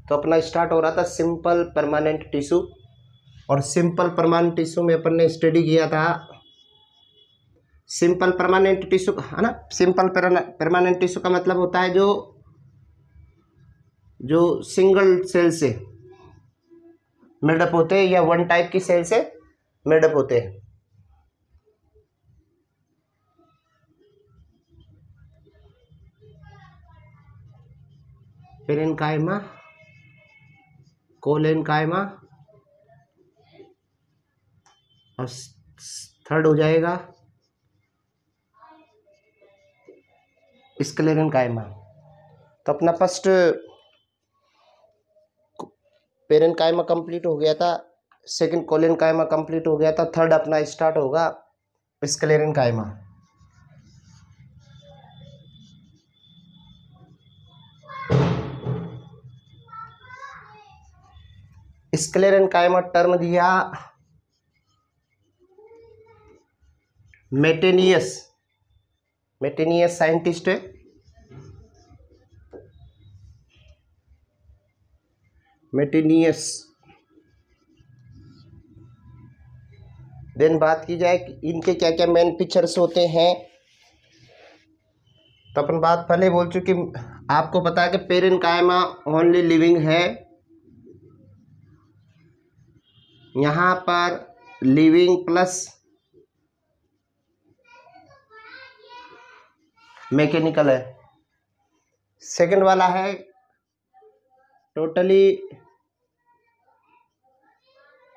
तो अपना स्टार्ट हो रहा था सिंपल परमानेंट टिश्यू, और सिंपल परमानेंट टिश्यू में अपन ने स्टडी किया था सिंपल परमानेंट टिश्यू, है ना। सिंपल परमानेंट टिश्यू का मतलब होता है जो सिंगल सेल से मेडअप होते हैं या वन टाइप की सेल से मेडअप होते हैं। पेरेन्काइमा, कोलेनकाइमा, और थर्ड हो जाएगा स्क्लेरेनकाइमा। तो अपना फर्स्ट पेरेन्काइमा कंप्लीट हो गया था, सेकंड कोलेनकाइमा कंप्लीट हो गया था, थर्ड अपना स्टार्ट होगा स्क्लेरेनकाइमा। स्क्लेरेनकाइमा टर्म दिया मेटेनियस साइंटिस्ट है। मेटेनियस। देन बात की जाए कि इनके क्या क्या मेन फीचर्स होते हैं, तो अपन बात पहले बोल चुके, आपको पता है कि पेरेन्काइमा ओनली लिविंग है। यहाँ पर लिविंग प्लस मैकेनिकल है। सेकंड वाला है टोटली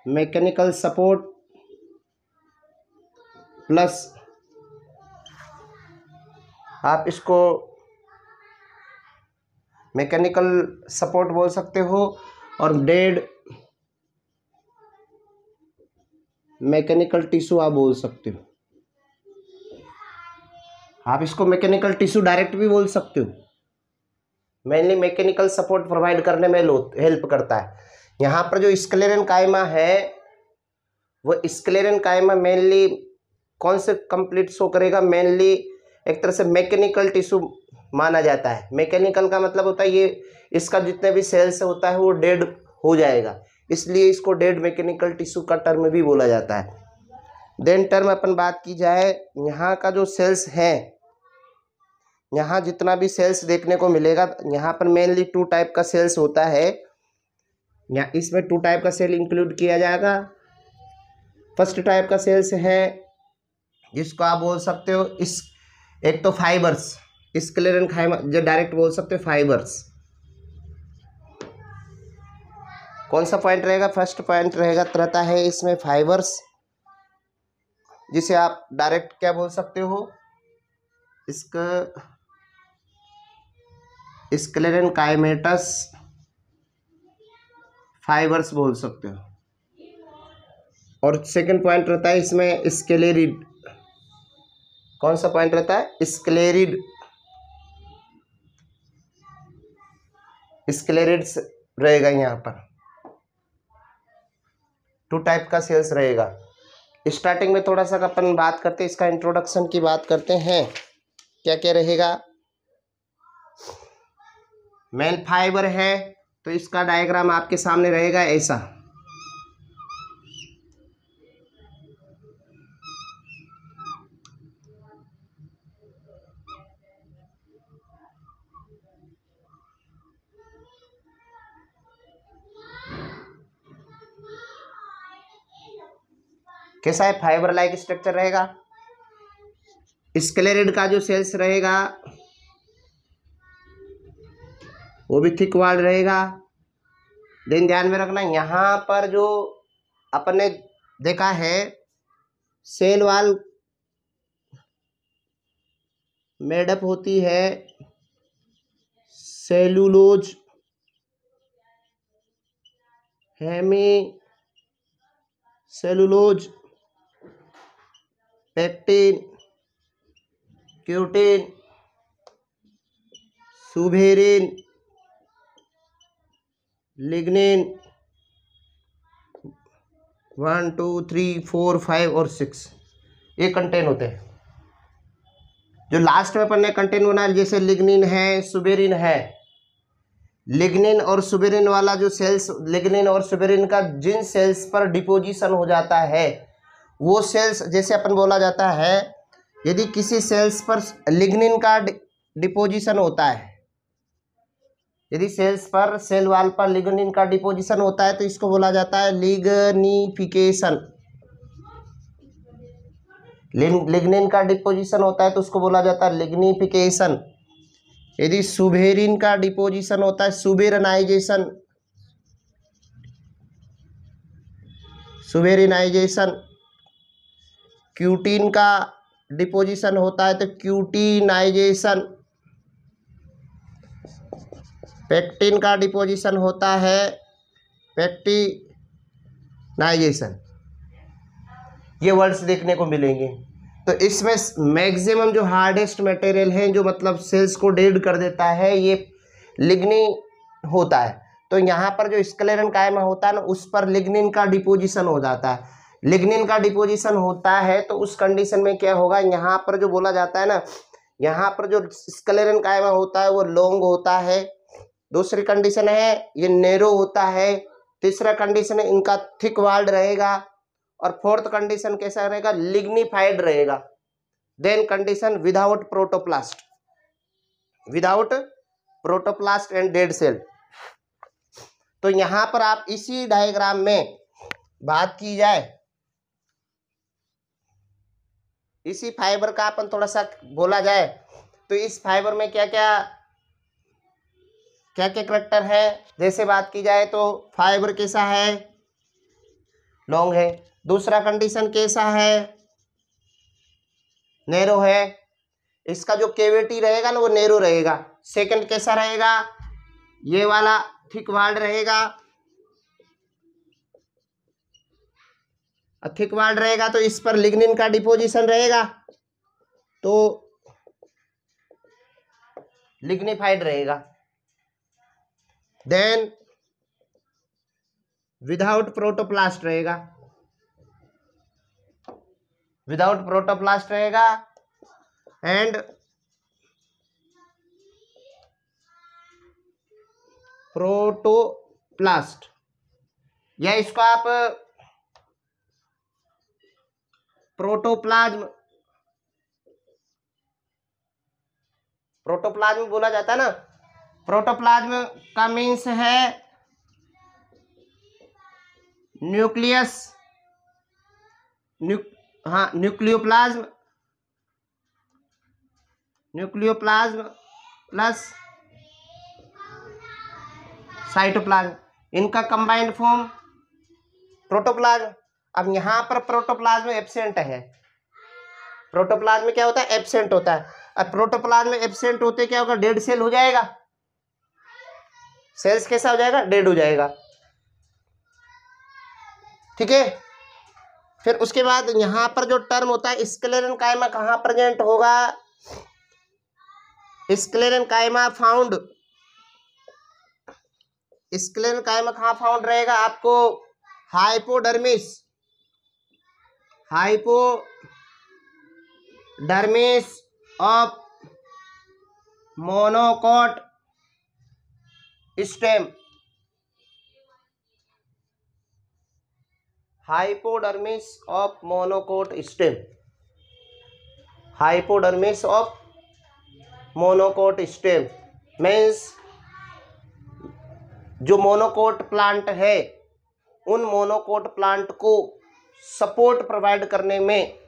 मैकेनिकल सपोर्ट प्लस आप इसको मैकेनिकल सपोर्ट बोल सकते हो, और डेड मैकेनिकल टिश्यू आप बोल सकते हो। आप इसको मैकेनिकल टिश्यू डायरेक्ट भी बोल सकते हो। मेनली मैकेनिकल सपोर्ट प्रोवाइड करने में हेल्प करता है। यहाँ पर जो स्क्लेरेनकाइमा है वो स्क्लेरेनकाइमा मेनली कौन से कंप्लीट शो करेगा, मेनली एक तरह से मैकेनिकल टिश्यू माना जाता है। मैकेनिकल का मतलब होता है ये इसका जितने भी सेल्स होता है वो डेड हो जाएगा, इसलिए इसको डेड मैकेनिकल टिश्यू का टर्म भी बोला जाता है। देन टर्म अपन बात की जाए, यहाँ का जो सेल्स हैं, यहाँ जितना भी सेल्स देखने को मिलेगा, यहाँ पर मेनली 2 टाइप का सेल्स होता है। यहाँ इसमें 2 टाइप का सेल इंक्लूड किया जाएगा। फर्स्ट टाइप का सेल्स है जिसको आप बोल सकते हो एक तो फाइबर्स, स्क्लेरेनकाइमा जो डायरेक्ट बोल सकते हो फाइबर्स। कौन सा पॉइंट रहेगा, फर्स्ट पॉइंट रहता है इसमें फाइबर्स, जिसे आप डायरेक्ट क्या बोल सकते हो, इसका स्क्लेरेनकाइमेटस फाइबर्स बोल सकते हो। और सेकंड पॉइंट रहता है इसमें स्क्लेरिड। कौन सा पॉइंट रहता है, स्क्लेरिड। स्क्लेरिड्स रहेगा। यहाँ पर 2 टाइप का सेल्स रहेगा। स्टार्टिंग में थोड़ा सा अपन बात करते हैं, इसका इंट्रोडक्शन की बात करते हैं, क्या क्या रहेगा। मेन फाइबर है तो इसका डायग्राम आपके सामने रहेगा ऐसा। कैसा है, फाइबर लाइक स्ट्रक्चर रहेगा। स्क्लेरिड का जो सेल्स रहेगा वो भी थिक वॉल रहेगा। देन ध्यान में रखना, यहाँ पर जो अपने देखा है सेल वॉल मेडअप होती है cellulose, hemi cellulose, pectin, cutin, suberin, lignin, 1 2 3 4 5 और 6 ये कंटेन होते हैं। जो लास्ट में अपन ने कंटेन बनाया जैसे लिग्निन है, सुबेरिन है, लिग्निन और सुबेरिन वाला जो सेल्स, लिग्निन और सुबेरिन का जिन सेल्स पर डिपोजिशन हो जाता है वो सेल्स, जैसे अपन बोला जाता है यदि किसी सेल्स पर लिग्निन का डिपोजिशन होता है, यदि सेल्स पर, सेल वाल पर लिग्निन का डिपोजिशन होता है तो इसको बोला जाता है लिग्निफिकेशन। लिग्निन का डिपोजिशन होता है तो उसको बोला जाता है लिग्निफिकेशन। यदि सुबेरिन का डिपोजिशन होता है सुबेरिनाइजेशन, सुबेरिनाइजेशन। क्यूटीन का डिपोजिशन होता है तो क्यूटीनाइजेशन। पेक्टिन का डिपोजिशन होता है पेक्टिनाइजेशन। ये वर्ड्स देखने को मिलेंगे। तो इसमें मैक्सिमम जो हार्डेस्ट मटेरियल है, जो मतलब सेल्स को डेड कर देता है, ये लिग्निन होता है। तो यहाँ पर जो स्क्लेरन कायमा होता है ना, उस पर लिग्निन का डिपोजिशन हो जाता है। लिग्निन का डिपोजिशन होता है तो उस कंडीशन में क्या होगा, यहाँ पर जो बोला जाता है ना, यहाँ पर जो स्क्लेरन कायमा होता है वो लॉन्ग होता है। दूसरी कंडीशन है ये नैरो होता है। तीसरा कंडीशन है इनका थिक वॉल्ड रहेगा। और फोर्थ कंडीशन कैसा रहेगा, लिग्निफाइड रहेगा। Then condition without protoplast, without protoplast and dead cell. तो यहां पर आप इसी डायग्राम में बात की जाए, इसी फाइबर का अपन थोड़ा सा बोला जाए तो इस फाइबर में क्या क्या करेक्टर है। जैसे बात की जाए तो फाइबर कैसा है, लॉन्ग है। दूसरा कंडीशन कैसा है, नैरो है। इसका जो केविटी रहेगा ना वो नैरो रहेगा। सेकंड कैसा रहेगा, ये वाला थिक वॉल्ड रहेगा। थिक वॉल्ड रहेगा तो इस पर लिग्निन का डिपोजिशन रहेगा तो लिग्निफाइड रहेगा। देन विदाउट प्रोटोप्लास्ट रहेगा, विदाउट प्रोटोप्लास्ट रहेगा। एंड प्रोटोप्लास्ट, या इसको आप प्रोटोप्लाज्म, प्रोटोप्लाज्म बोला जाता है ना। प्रोटोप्लाज्म का मीन्स है nucleus, nucleoplasm, nucleoplasm plus cytoplasm, इनका कंबाइंड फॉर्म प्रोटोप्लाज्म। अब यहां पर प्रोटोप्लाज्म एब्सेंट है। प्रोटोप्लाज्म में क्या होता है, एब्सेंट होता है। अब प्रोटोप्लाज्म में एब्सेंट होते क्या होगा, डेड सेल हो जाएगा। सेल्स कैसा हो जाएगा, डेड हो जाएगा। ठीक है। फिर उसके बाद यहां पर जो टर्म होता है स्क्लेरन कायमा कहां प्रेजेंट होगा, स्क्लेरन कायमा फाउंड, स्क्लेरन कायमा कहां फाउंड रहेगा आपको, hypodermis, hypodermis of monocot stem, hypodermis of monocot stem, hypodermis of monocot stem means जो मोनोकोट प्लांट है उन मोनोकोट प्लांट को सपोर्ट प्रोवाइड करने में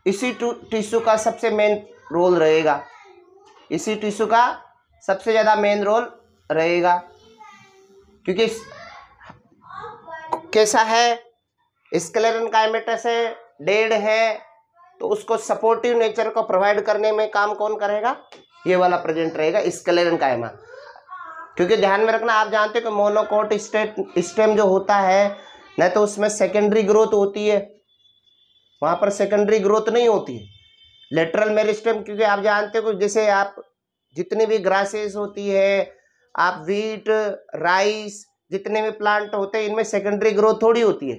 इसी टिश्यू का सबसे मेन रोल रहेगा, इसी टिश्यू का सबसे ज़्यादा मेन रोल रहेगा। क्योंकि कैसा है, स्क्लेरन काइमेटस है, डेड है, तो उसको सपोर्टिव नेचर को प्रोवाइड करने में काम कौन करेगा, ये वाला प्रेजेंट रहेगा स्क्लेरन कायमा। क्योंकि ध्यान में रखना, आप जानते हो कि मोनोकोट स्टेम जो होता है न तो उसमें सेकेंडरी ग्रोथ होती है, वहाँ पर सेकेंडरी ग्रोथ नहीं होती है, लेटरल मेरिस्टेम। क्योंकि आप जानते हो जैसे आप जितनी भी ग्रासेस होती है, आप वीट, राइस, जितने भी प्लांट होते हैं इनमें सेकेंडरी ग्रोथ थोड़ी होती है।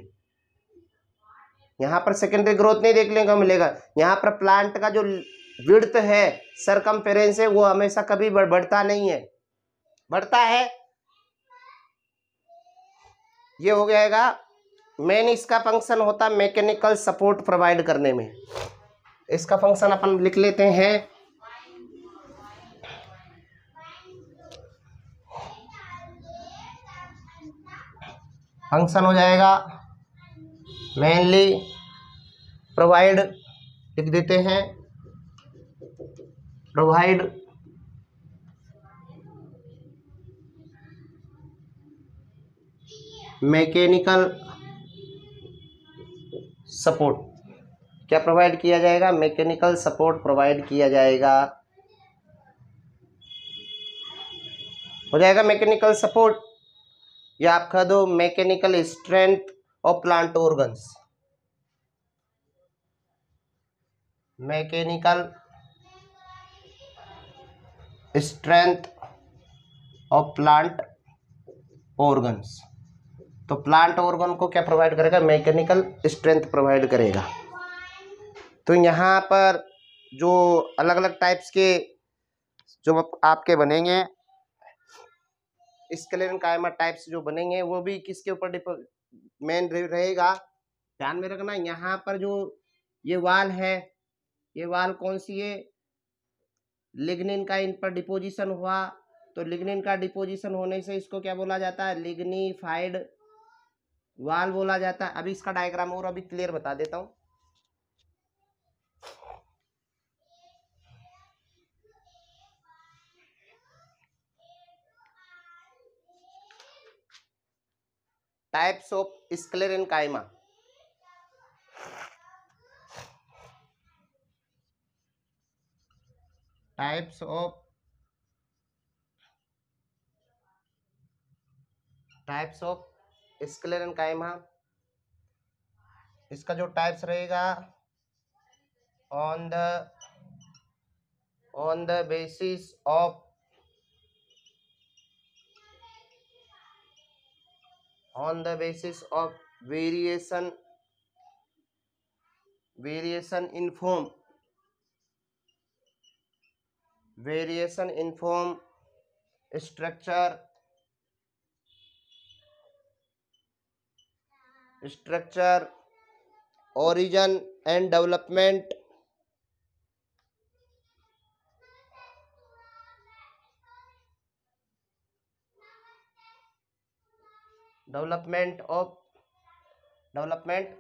यहाँ पर सेकेंडरी ग्रोथ नहीं देखने को मिलेगा। यहाँ पर प्लांट का जो विड्थ है, सरकमफेरेंस है, वो हमेशा कभी बढ़ता नहीं है। बढ़ता है। ये हो जाएगा मेन, इसका फंक्शन होता है मैकेनिकल सपोर्ट प्रोवाइड करने में। इसका फंक्शन अपन लिख लेते हैं, फंक्शन हो जाएगा मेनली प्रोवाइड, लिख देते हैं प्रोवाइड मैकेनिकल सपोर्ट। क्या प्रोवाइड किया जाएगा? मैकेनिकल सपोर्ट प्रोवाइड किया जाएगा। हो जाएगा मैकेनिकल सपोर्ट, या आप कह दो mechanical strength of plant organs. Mechanical strength of plant organs. तो प्लांट ऑर्गन को क्या प्रोवाइड करेगा? मैकेनिकल स्ट्रेंथ प्रोवाइड करेगा। तो यहाँ पर जो अलग अलग टाइप्स के जो आपके बनेंगे स्क्लेरन कायमा टाइप्स जो बनेंगे, वो भी किसके ऊपर मेन रहेगा? ध्यान में रखना, यहाँ पर जो ये वाल है, ये वाल कौन सी है? लिग्निन का इन पर डिपोजिशन हुआ, तो लिग्निन का डिपोजिशन होने से इसको क्या बोला जाता है? लिग्निफाइड वाल बोला जाता है। अभी इसका डायग्राम और अभी क्लियर बता देता हूं। Types of sclerenchyma. Types of sclerenchyma. इसका जो टाइप्स रहेगा on the basis of variation in form, structure, origin and development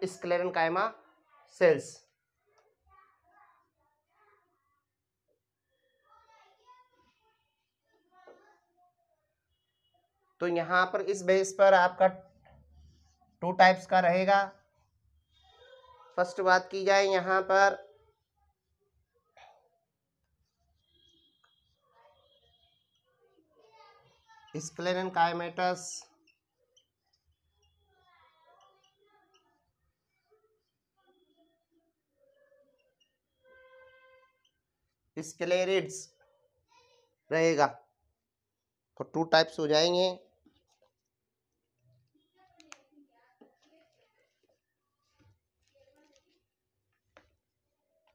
sclerenchyma cells। तो यहाँ पर इस बेस पर आपका 2 टाइप्स का रहेगा। फर्स्ट बात की जाए यहाँ पर स्क्लेरेनकाइमेटस स्क्लेरिड्स रहेगा। तो 2 टाइप्स हो जाएंगे।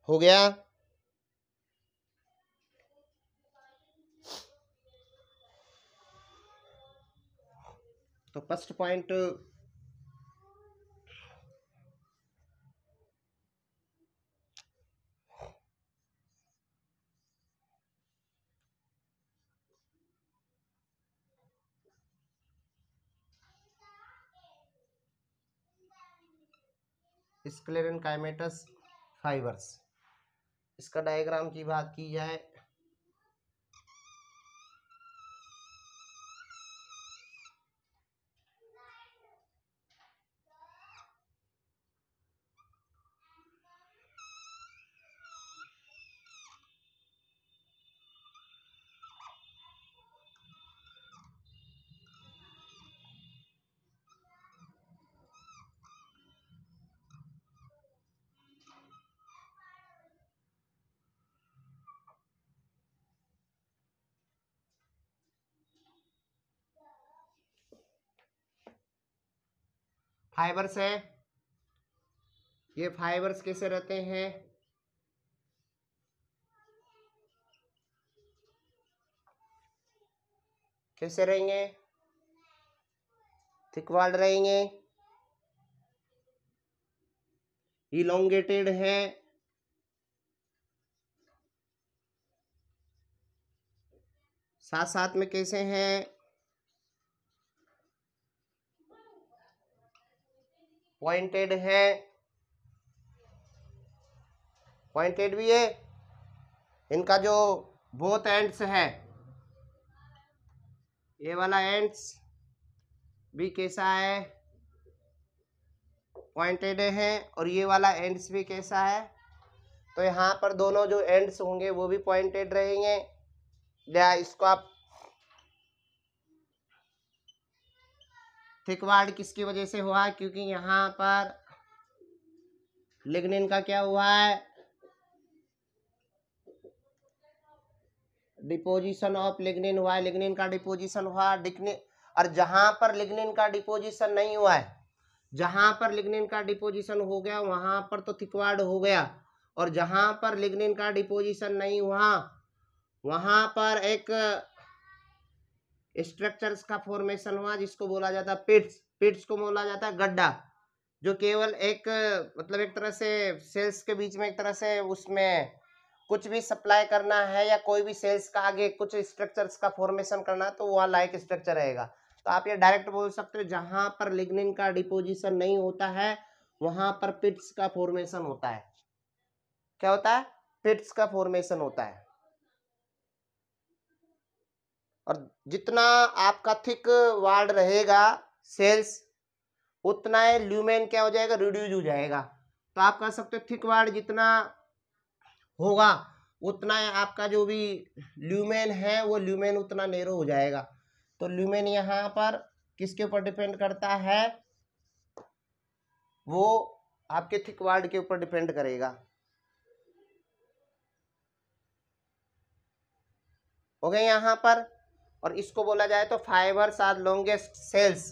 हो गया। तो फर्स्ट पॉइंट स्क्लेरेनकाइमेटस फाइबर्स। इसका डायग्राम की बात की जाए फाइबर्स है। ये फाइबर्स कैसे रहते हैं? कैसे रहेंगे? थिक वॉल्ड रहेंगे, इलोंगेटेड है, साथ साथ में कैसे हैं? पॉइंटेड है, पॉइंटेड भी है। इनका जो बोथ एंड्स है, ये वाला एंड्स भी कैसा है? पॉइंटेड है, और ये वाला एंड्स भी कैसा है? तो यहाँ पर दोनों जो एंड्स होंगे वो भी पॉइंटेड रहेंगे। या इसको आप थिक वॉल्ड किसकी वजह से हुआ? क्योंकि यहाँ पर लिग्निन का क्या हुआ है? डिपोजिशन ऑफ लिग्निन हुआ है, लिग्निन का डिपोजिशन हुआ। और जहां पर लिग्निन का डिपोजिशन नहीं हुआ है, जहां पर लिग्निन का डिपोजिशन हो गया वहां पर तो थिक वॉल्ड हो गया, और जहां पर लिग्निन का डिपोजिशन नहीं हुआ वहां पर एक स्ट्रक्चर्स का फॉर्मेशन हुआ जिसको बोला जाता है पिट्स। पिट्स को बोला जाता है गड्ढा, जो केवल एक मतलब एक तरह से सेल्स के बीच में एक तरह से उसमें कुछ भी सप्लाई करना है या कोई भी सेल्स का आगे कुछ स्ट्रक्चर्स का फॉर्मेशन करना है तो वहाँ लाइक स्ट्रक्चर रहेगा। तो आप ये डायरेक्ट बोल सकते हो जहां पर लिग्निन का डिपोजिशन नहीं होता है वहां पर पिट्स का फॉर्मेशन होता है। क्या होता है? पिट्स का फॉर्मेशन होता है। और जितना आपका थिक वॉल्ड रहेगा सेल्स, उतना है ल्यूमेन क्या हो जाएगा? रिड्यूज हो जाएगा। तो आप कह सकते हो थिक वॉल्ड जितना होगा उतना आपका जो भी ल्यूमेन है वो ल्यूमेन उतना नैरो हो जाएगा। तो ल्यूमेन यहाँ पर किसके ऊपर डिपेंड करता है? वो आपके थिक वॉल्ड के ऊपर डिपेंड करेगा। हो गए यहाँ पर। और इसको बोला जाए तो fibres are longest cells,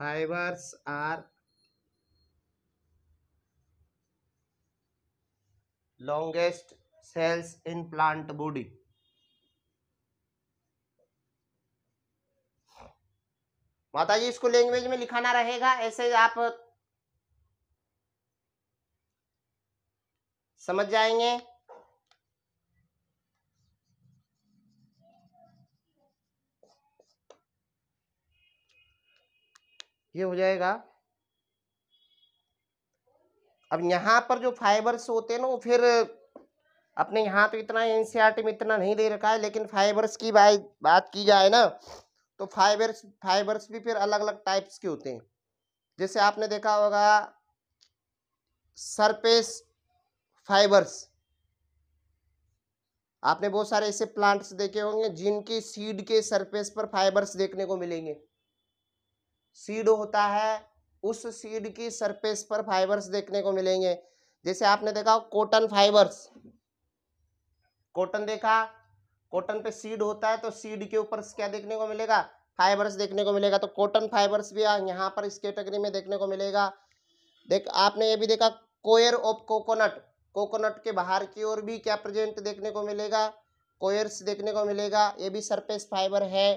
fibres are longest cells in plant body. माता जी इसको लैंग्वेज में लिखाना रहेगा, ऐसे आप समझ जाएंगे। ये हो जाएगा। अब यहाँ पर जो फाइबर्स होते हैं ना वो फिर अपने यहाँ तो इतना एनसीईआरटी में इतना नहीं दे रखा है, लेकिन फाइबर्स की बात की जाए ना तो फाइबर्स भी फिर अलग अलग टाइप्स के होते हैं। जैसे आपने देखा होगा सरफेस फाइबर्स, आपने बहुत सारे ऐसे प्लांट्स देखे होंगे जिनकी सीड के सरफेस पर फाइबर्स देखने को मिलेंगे। सीड होता है, उस सीड की सरफेस पर फाइबर्स देखने को मिलेंगे। जैसे आपने देखा कॉटन फाइबर्स, कॉटन देखा, कॉटन पे सीड होता है तो सीड के ऊपर क्या देखने को मिलेगा? फाइबर्स देखने को मिलेगा। तो कॉटन फाइबर्स भी यहाँ पर इस कैटेगरी में देखने को मिलेगा। देख आपने ये भी देखा कोयर ऑफ कोकोनट, कोकोनट के बाहर की ओर भी क्या प्रेजेंट देखने को मिलेगा? कोयर्स देखने को मिलेगा, ये भी सरफेस फाइबर है।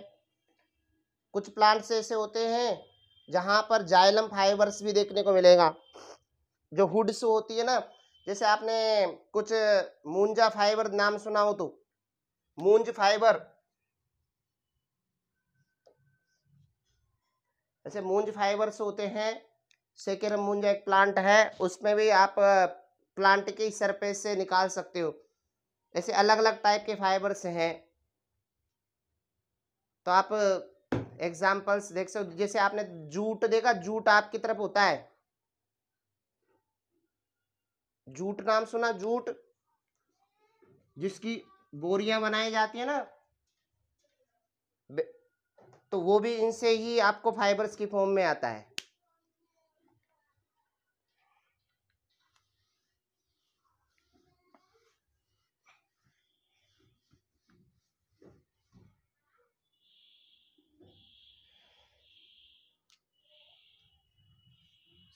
कुछ प्लांट्स ऐसे होते हैं जहां पर जाइलम फाइबर्स भी देखने को मिलेगा, जो हुड्स होती है ना। जैसे आपने कुछ मूंजा फाइबर नाम सुना हो तो मूंज फाइबर, ऐसे मूंज फाइबर्स होते हैं। सेकेरम मूंजा एक प्लांट है, उसमें भी आप प्लांट के सरफेस से निकाल सकते हो। ऐसे अलग अलग टाइप के फाइबर्स हैं। तो आप एग्जाम्पल्स देख सकते हो। जैसे आपने जूट देखा, जूट आपकी तरफ होता है, जूट नाम सुना? जूट जिसकी बोरियां बनाई जाती है ना, तो वो भी इनसे ही आपको फाइबर्स की फॉर्म में आता है।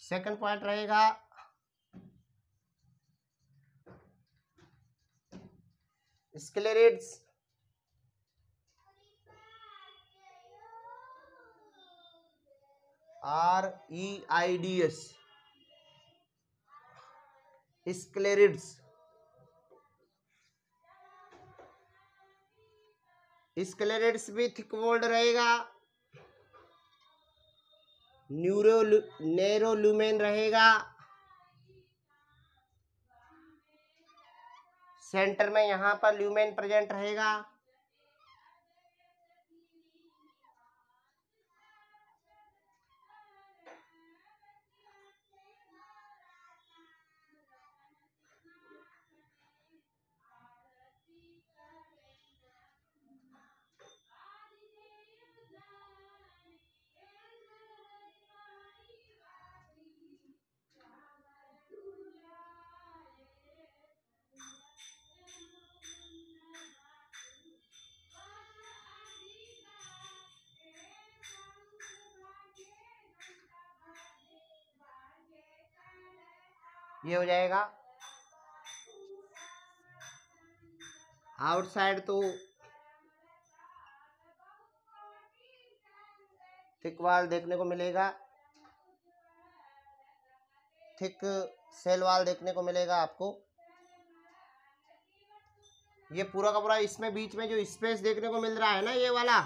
सेकंड पॉइंट रहेगा स्क्लेरिड्स। REIDS, स्क्लेरिड्स। स्क्लेरिड्स भी थिक वॉल्ड रहेगा, नेरोल्यूमेन रहेगा, सेंटर में यहां पर ल्यूमेन प्रेजेंट रहेगा। ये हो जाएगा। आउटसाइड तो थिक वाल देखने को मिलेगा, थिक सेल वाल देखने को मिलेगा आपको। ये पूरा का पूरा इसमें बीच में जो स्पेस देखने को मिल रहा है ना, ये वाला,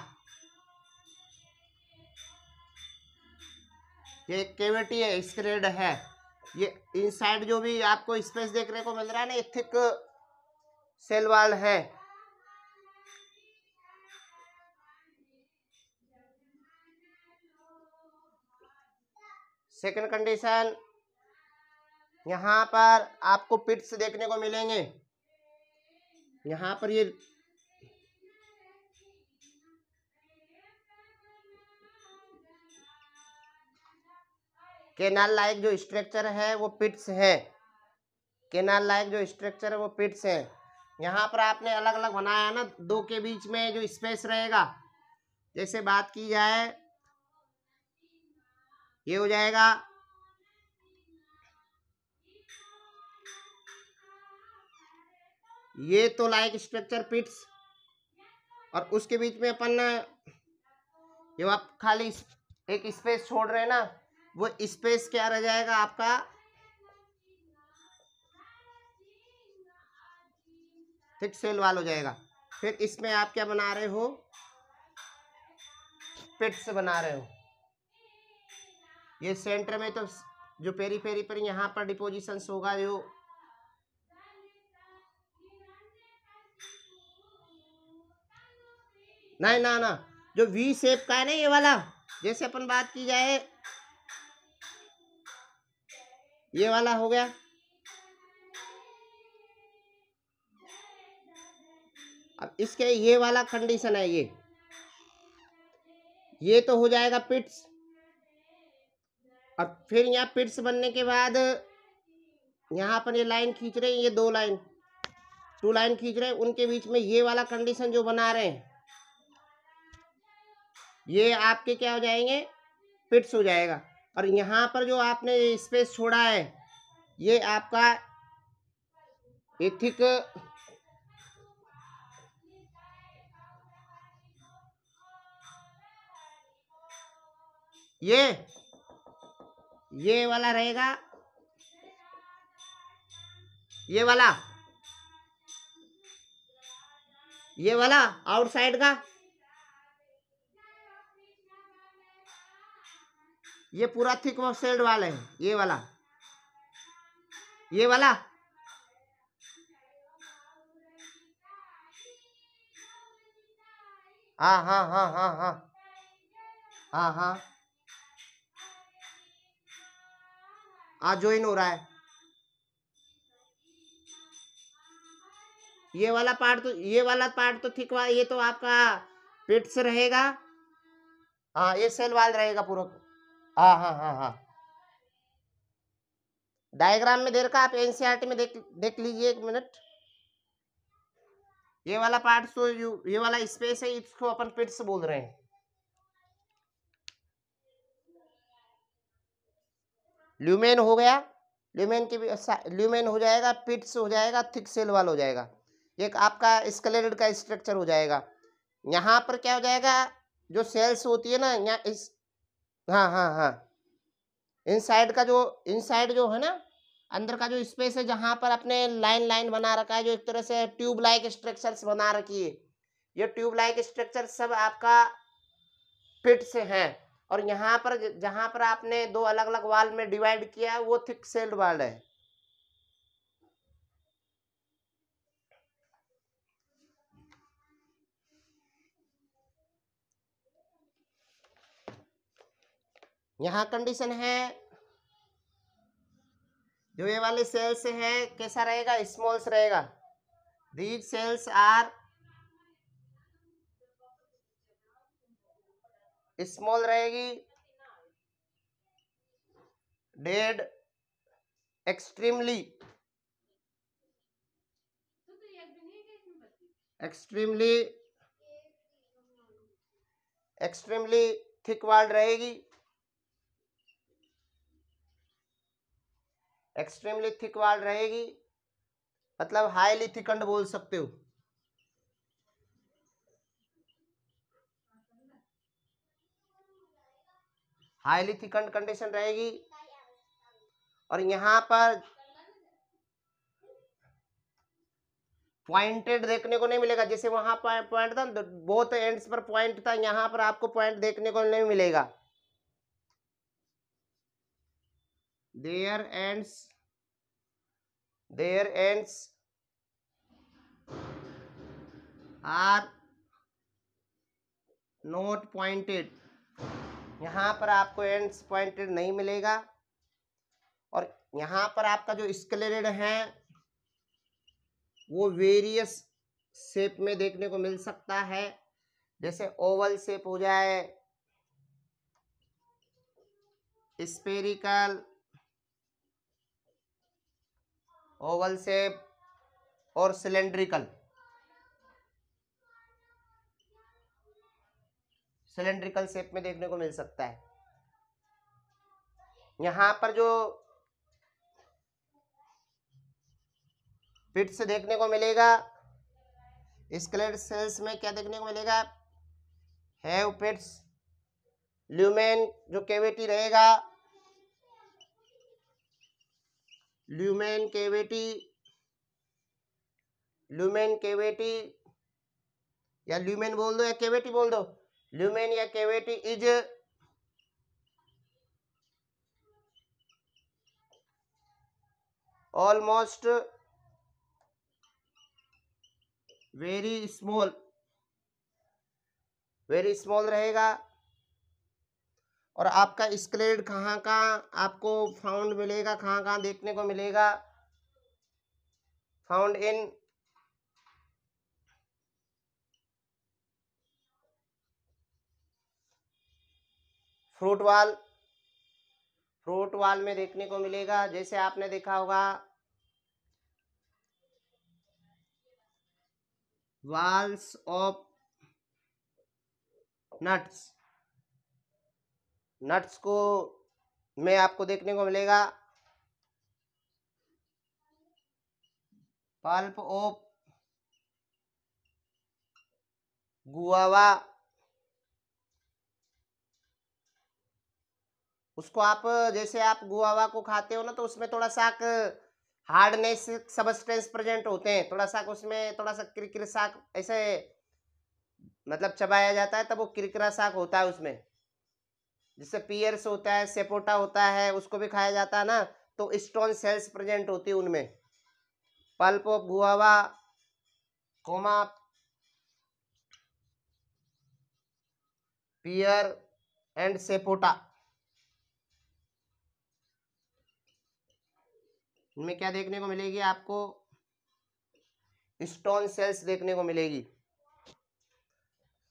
ये कैविटी है, स्क्लेड है। ये इनसाइड जो भी आपको स्पेस देखने को मिल रहा है ना, ये थिक सेल वाल है। सेकंड कंडीशन, यहां पर आपको पिट्स देखने को मिलेंगे। यहां पर ये केनाल लाइक जो स्ट्रक्चर है वो पिट्स है, केनाल लाइक जो स्ट्रक्चर है वो पिट्स है। यहाँ पर आपने अलग अलग बनाया ना, दो के बीच में जो स्पेस रहेगा, जैसे बात की जाए ये हो जाएगा ये तो लाइक स्ट्रक्चर पिट्स, और उसके बीच में अपन जो आप खाली एक स्पेस छोड़ रहे हैं ना, वो स्पेस क्या रह जाएगा आपका, थिक सेल वाल हो जाएगा। फिर इसमें आप क्या बना रहे हो, पिट्स बना रहे हो। ये सेंटर में तो जो पेरीफेरी पर यहाँ पर डिपोजिशंस होगा, जो नहीं ना ना, जो वी शेप का है ना ये वाला, जैसे अपन बात की जाए ये वाला हो गया, अब इसके ये वाला कंडीशन है, ये तो हो जाएगा पिट्स। और फिर यहाँ पिट्स बनने के बाद यहाँ पर ये लाइन खींच रहे हैं, ये दो लाइन, टू लाइन खींच रहे हैं, उनके बीच में ये वाला कंडीशन जो बना रहे हैं, ये आपके क्या हो जाएंगे, पिट्स हो जाएगा। और यहाँ पर जो आपने स्पेस छोड़ा है, ये आपका थिक ये वाला रहेगा, ये वाला आउटसाइड का, ये पूरा थिक सेल्ड वाला है, ये वाला हाँ हाँ हाँ हाँ हाँ हाँ हाँ ज्वाइन हो रहा है। ये वाला पार्ट तो थिक वाला, ये तो आपका पिट्स रहेगा। हाँ, ये सेल वाल रहेगा पूरा। हाँ हाँ हाँ हाँ, डायग्राम में दे रखा, आप एनसीईआरटी में देख लीजिए, एक मिनट। ये वाला पार्ट तो ये वाला स्पेस है, इसको अपन पिट्स बोल रहे हैं। ल्यूमेन हो गया, ल्यूमेन हो जाएगा, पिट्स हो जाएगा, थिक सेल वाल हो जाएगा, एक आपका स्केलेटन का स्ट्रक्चर हो जाएगा। यहाँ पर क्या हो जाएगा, जो सेल्स होती है ना यहाँ इस, हाँ हाँ हाँ, इनसाइड जो है ना, अंदर का जो स्पेस है जहां पर अपने लाइन लाइन बना रखा है, जो एक तरह से ट्यूब लाइक स्ट्रक्चर्स बना रखी है, ये ट्यूब लाइक स्ट्रक्चर सब आपका पिट से है। और यहाँ पर जहां पर आपने दो अलग अलग वाल में डिवाइड किया है वो थिक सेल्ड वाल है। यहाँ कंडीशन है, जो ये वाले सेल्स है कैसा रहेगा, स्मॉल्स रहेगा। दीज सेल्स आर स्मॉल रहेगी, dead extremely extremely thick walled रहेगी, एक्सट्रीमली थिक वॉल्ड रहेगी, मतलब हाईली थिकंड बोल सकते हो। हाईली थिकंड कंडीशन रहेगी। और यहाँ पर पॉइंटेड देखने को नहीं मिलेगा, जैसे वहां पॉइंट था, बोथ एंड्स पर पॉइंट था, यहाँ पर आपको पॉइंट देखने को नहीं मिलेगा। Their ends are not pointed, यहाँ पर आपको एंड्स पॉइंटेड नहीं मिलेगा। और यहाँ पर आपका जो स्क्लेरेड है वो वेरियस शेप में देखने को मिल सकता है, जैसे ओवल शेप हो जाए, स्फेरिकल, ओवल शेप और सिलेंड्रिकल शेप में देखने को मिल सकता है। यहाँ पर जो पिट्स देखने को मिलेगा, स्केलेटल सेल्स में क्या देखने को मिलेगा, हैव पिट्स, ल्यूमेन जो कैविटी रहेगा, ल्यूमेन कैविटी या ल्यूमेन बोल दो या कैविटी बोल दो, ल्यूमेन या cavity is almost very small रहेगा। और आपका स्केलेट कहाँ कहाँ आपको फाउंड मिलेगा, कहाँ कहाँ देखने को मिलेगा, फाउंड इन फ्रूट वाल में देखने को मिलेगा। जैसे आपने देखा होगा वाल्स ऑफ नट्स को में आपको देखने को मिलेगा पल्प ऑफ गुआवा, उसको आप जैसे आप गुआवा को खाते हो ना तो उसमें थोड़ा सा हार्डनेस सबस्टेंस प्रेजेंट होते हैं, थोड़ा सा उसमें थोड़ा सा किरकिरा सा ऐसे मतलब चबाया जाता है तब वो किरकिरा सा होता है उसमें, जिससे पियर्स होता है, सेपोटा होता है, उसको भी खाया जाता है ना, तो स्टोन सेल्स प्रेजेंट होती है उनमें। Pulp of guava comma pear and sapota, इनमें क्या देखने को मिलेगी आपको, स्टोन सेल्स देखने को मिलेगी।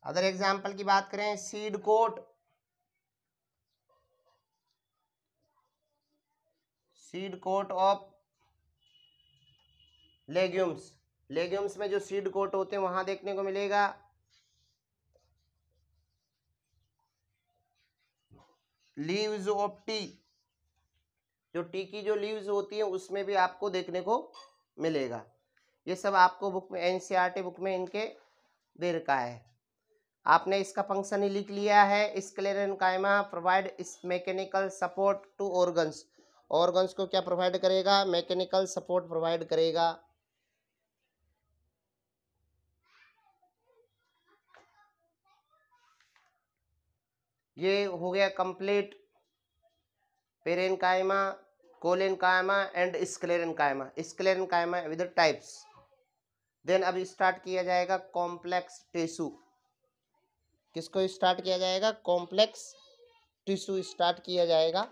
अदर एग्जाम्पल की बात करें, सीड कोट ऑफ लेग्यूम्स में जो सीड कोट होते हैं वहां देखने को मिलेगा। लीव्स ऑफ टी, जो टी की जो लीव्स होती है उसमें भी आपको देखने को मिलेगा। ये सब आपको बुक में, एनसीईआरटी बुक में इनके दे रखा है। आपने इसका फंक्शन ही लिख लिया है। Sclerenchyma provide mechanical support to organs, organs को क्या प्रोवाइड करेगा? मैकेनिकल सपोर्ट प्रोवाइड करेगा। ये हो गया complete parenchyma, collenchyma and sclerenchyma, sclerenchyma with types. Then अब स्टार्ट किया जाएगा कॉम्प्लेक्स टिश्यू। किसको स्टार्ट किया जाएगा? कॉम्प्लेक्स टिश्यू स्टार्ट किया जाएगा।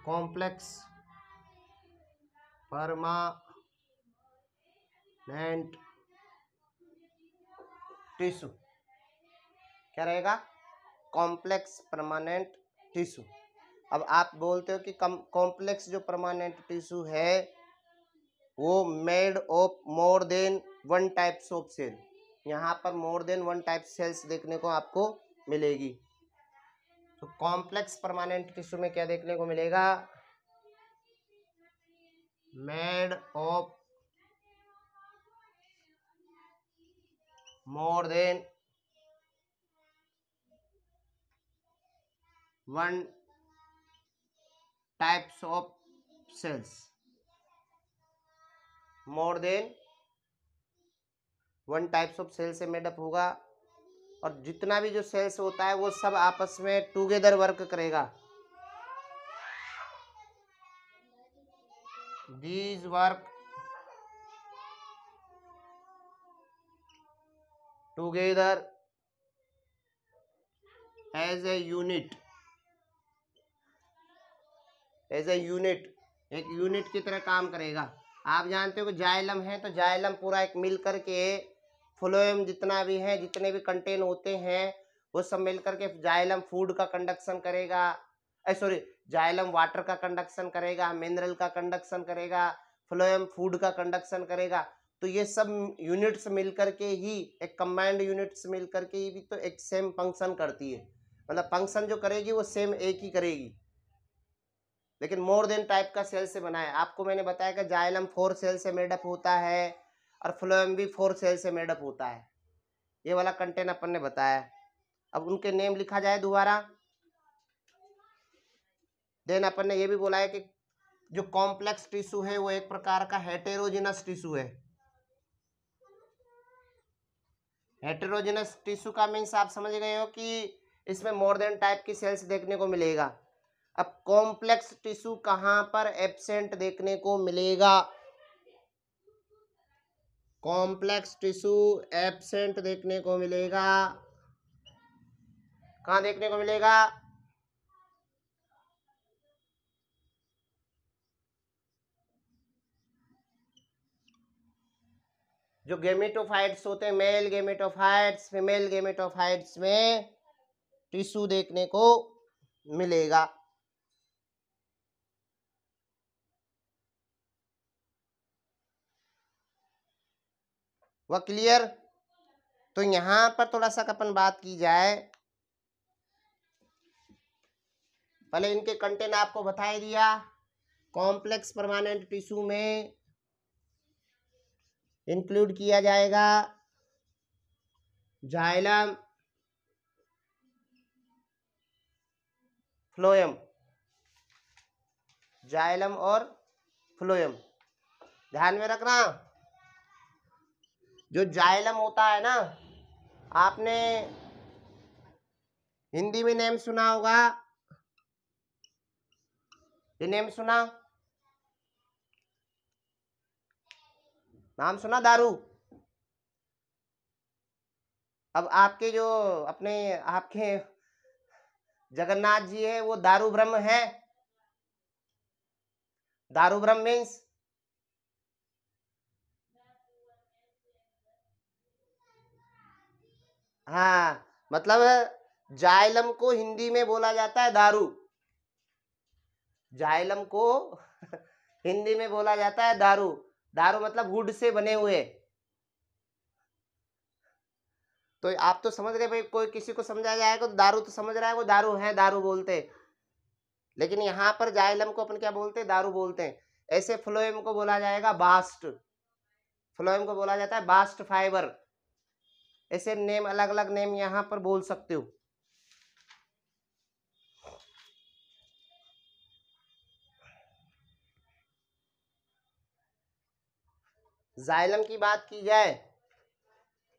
कॉम्प्लेक्स परमानेंट टिश्यू क्या रहेगा? Complex permanent tissue. अब आप बोलते हो कि कॉम्प्लेक्स जो परमानेंट टिश्यू है वो made of more than one types of cell. यहाँ पर more than one type cells देखने को आपको मिलेगी। तो कॉम्प्लेक्स परमानेंट टिश्यू में क्या देखने को मिलेगा? Made of more than one types of cells, more than one types of cell से मेडअप होगा। और जितना भी जो सेल्स होता है वो सब आपस में टुगेदर वर्क करेगा। These work together as a unit, as a unit, एक यूनिट की तरह काम करेगा। आप जानते हो कि जाइलम है तो जाइलम पूरा एक मिल करके, फ्लोएम जितना भी है, जितने भी कंटेन होते हैं वो सब मिल करके जाइलम फूड का कंडक्शन करेगा, सॉरी जाइलम वाटर का कंडक्शन करेगा, मिनरल का कंडक्शन करेगा, फ्लोएम फूड का कंडक्शन करेगा। तो ये सब यूनिट्स मिल करके ही, एक कंबाइंड यूनिट्स मिल करके ही भी तो एक सेम फंक्शन करती है। मतलब फंक्शन जो करेगी वो सेम एक ही करेगी, लेकिन मोर देन टाइप का सेल से बना है। आपको मैंने बताया कि जाइलम 4 सेल से मेडअप होता है और फ्लोएम भी 4 सेल से मेडअप होता है। ये वाला कंटेन अपन ने बताया। अब उनके नेम लिखा जाए दोबारा। देन अपन ने ये भी बोला है कि जो कॉम्प्लेक्स टिश्यू है वो एक प्रकार का हेटेरोजेनस टिश्यू है। हेटेरोजेनस टिश्यू का मीन्स आप समझ गए हो कि इसमें मोर देन टाइप की सेल्स देखने को मिलेगा। अब कॉम्प्लेक्स टिश्यू कहां पर एब्सेंट देखने को मिलेगा? कॉम्प्लेक्स टिश्यू एब्सेंट देखने को मिलेगा। कहां देखने को मिलेगा? जो गेमेटोफाइट्स होते हैं, मेल गेमेटोफाइट्स, फीमेल गेमेटोफाइट्स में टिश्यू देखने को मिलेगा। वह क्लियर? तो यहां पर थोड़ा सा अपन बात की जाए, पहले इनके कंटेंट आपको बता ही दिया। कॉम्प्लेक्स परमानेंट टिश्यू में इंक्लूड किया जाएगा जाइलम, फ्लोएम, जाइलम और फ्लोएम। ध्यान में रखना, जो जाइलम होता है ना, आपने हिंदी में नेम सुना होगा, ये नेम सुना, नाम सुना दारू। अब आपके जो अपने आपके जगन्नाथ जी है वो दारू ब्रह्म है। दारू ब्रह्म मीन्स हाँ, मतलब जाइलम को हिंदी में बोला जाता है दारू। जाइलम को हिंदी में बोला जाता है दारू। दारू मतलब वुड से बने हुए। तो आप तो समझ रहे भाई, कोई किसी को समझा जाएगा तो दारू तो समझ रहा है, वो दारू है, दारू बोलते। लेकिन यहाँ पर जाइलम को अपन क्या बोलते हैं, दारू बोलते हैं। ऐसे फ्लोएम को बोला जाएगा बास्ट। फ्लोएम को बोला जाता है बास्ट फाइबर। ऐसे नेम, अलग अलग नेम यहाँ पर बोल सकते हो। जाइलम की बात की जाए,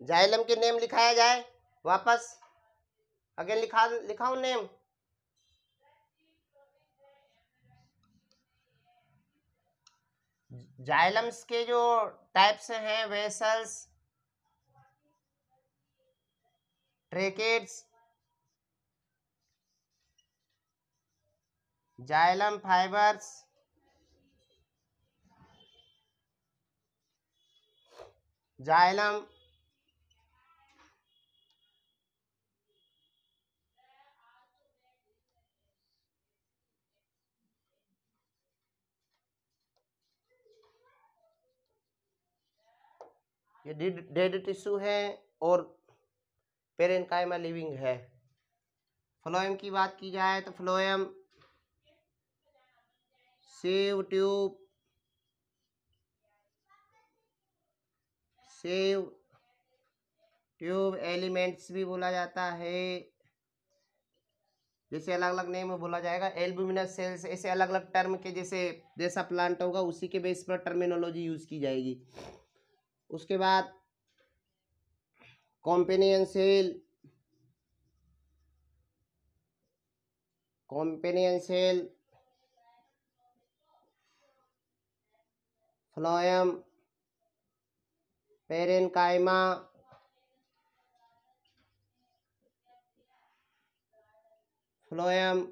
जाइलम के नेम लिखाया जाए, वापस अगेन लिखाओ नेम। जाइलम्स के जो टाइप्स हैं, वेसल्स, ट्रेकेट्स, जाइलम फाइबर्स, जाइलम ये डेड टिश्यू है और पेरेन्काइमा लिविंग है। फ्लोएम की बात की जाए तो phloem save tube, save tube elements भी बोला जाता है। जैसे अलग अलग नेम में बोला जाएगा। एल्ब्यूमिनस सेल्स, ऐसे अलग अलग टर्म के, जैसे जैसा प्लांट होगा उसी के बेस पर टर्मिनोलॉजी यूज की जाएगी। उसके बाद companion cell, companion cell, phloem, parenchyma, phloem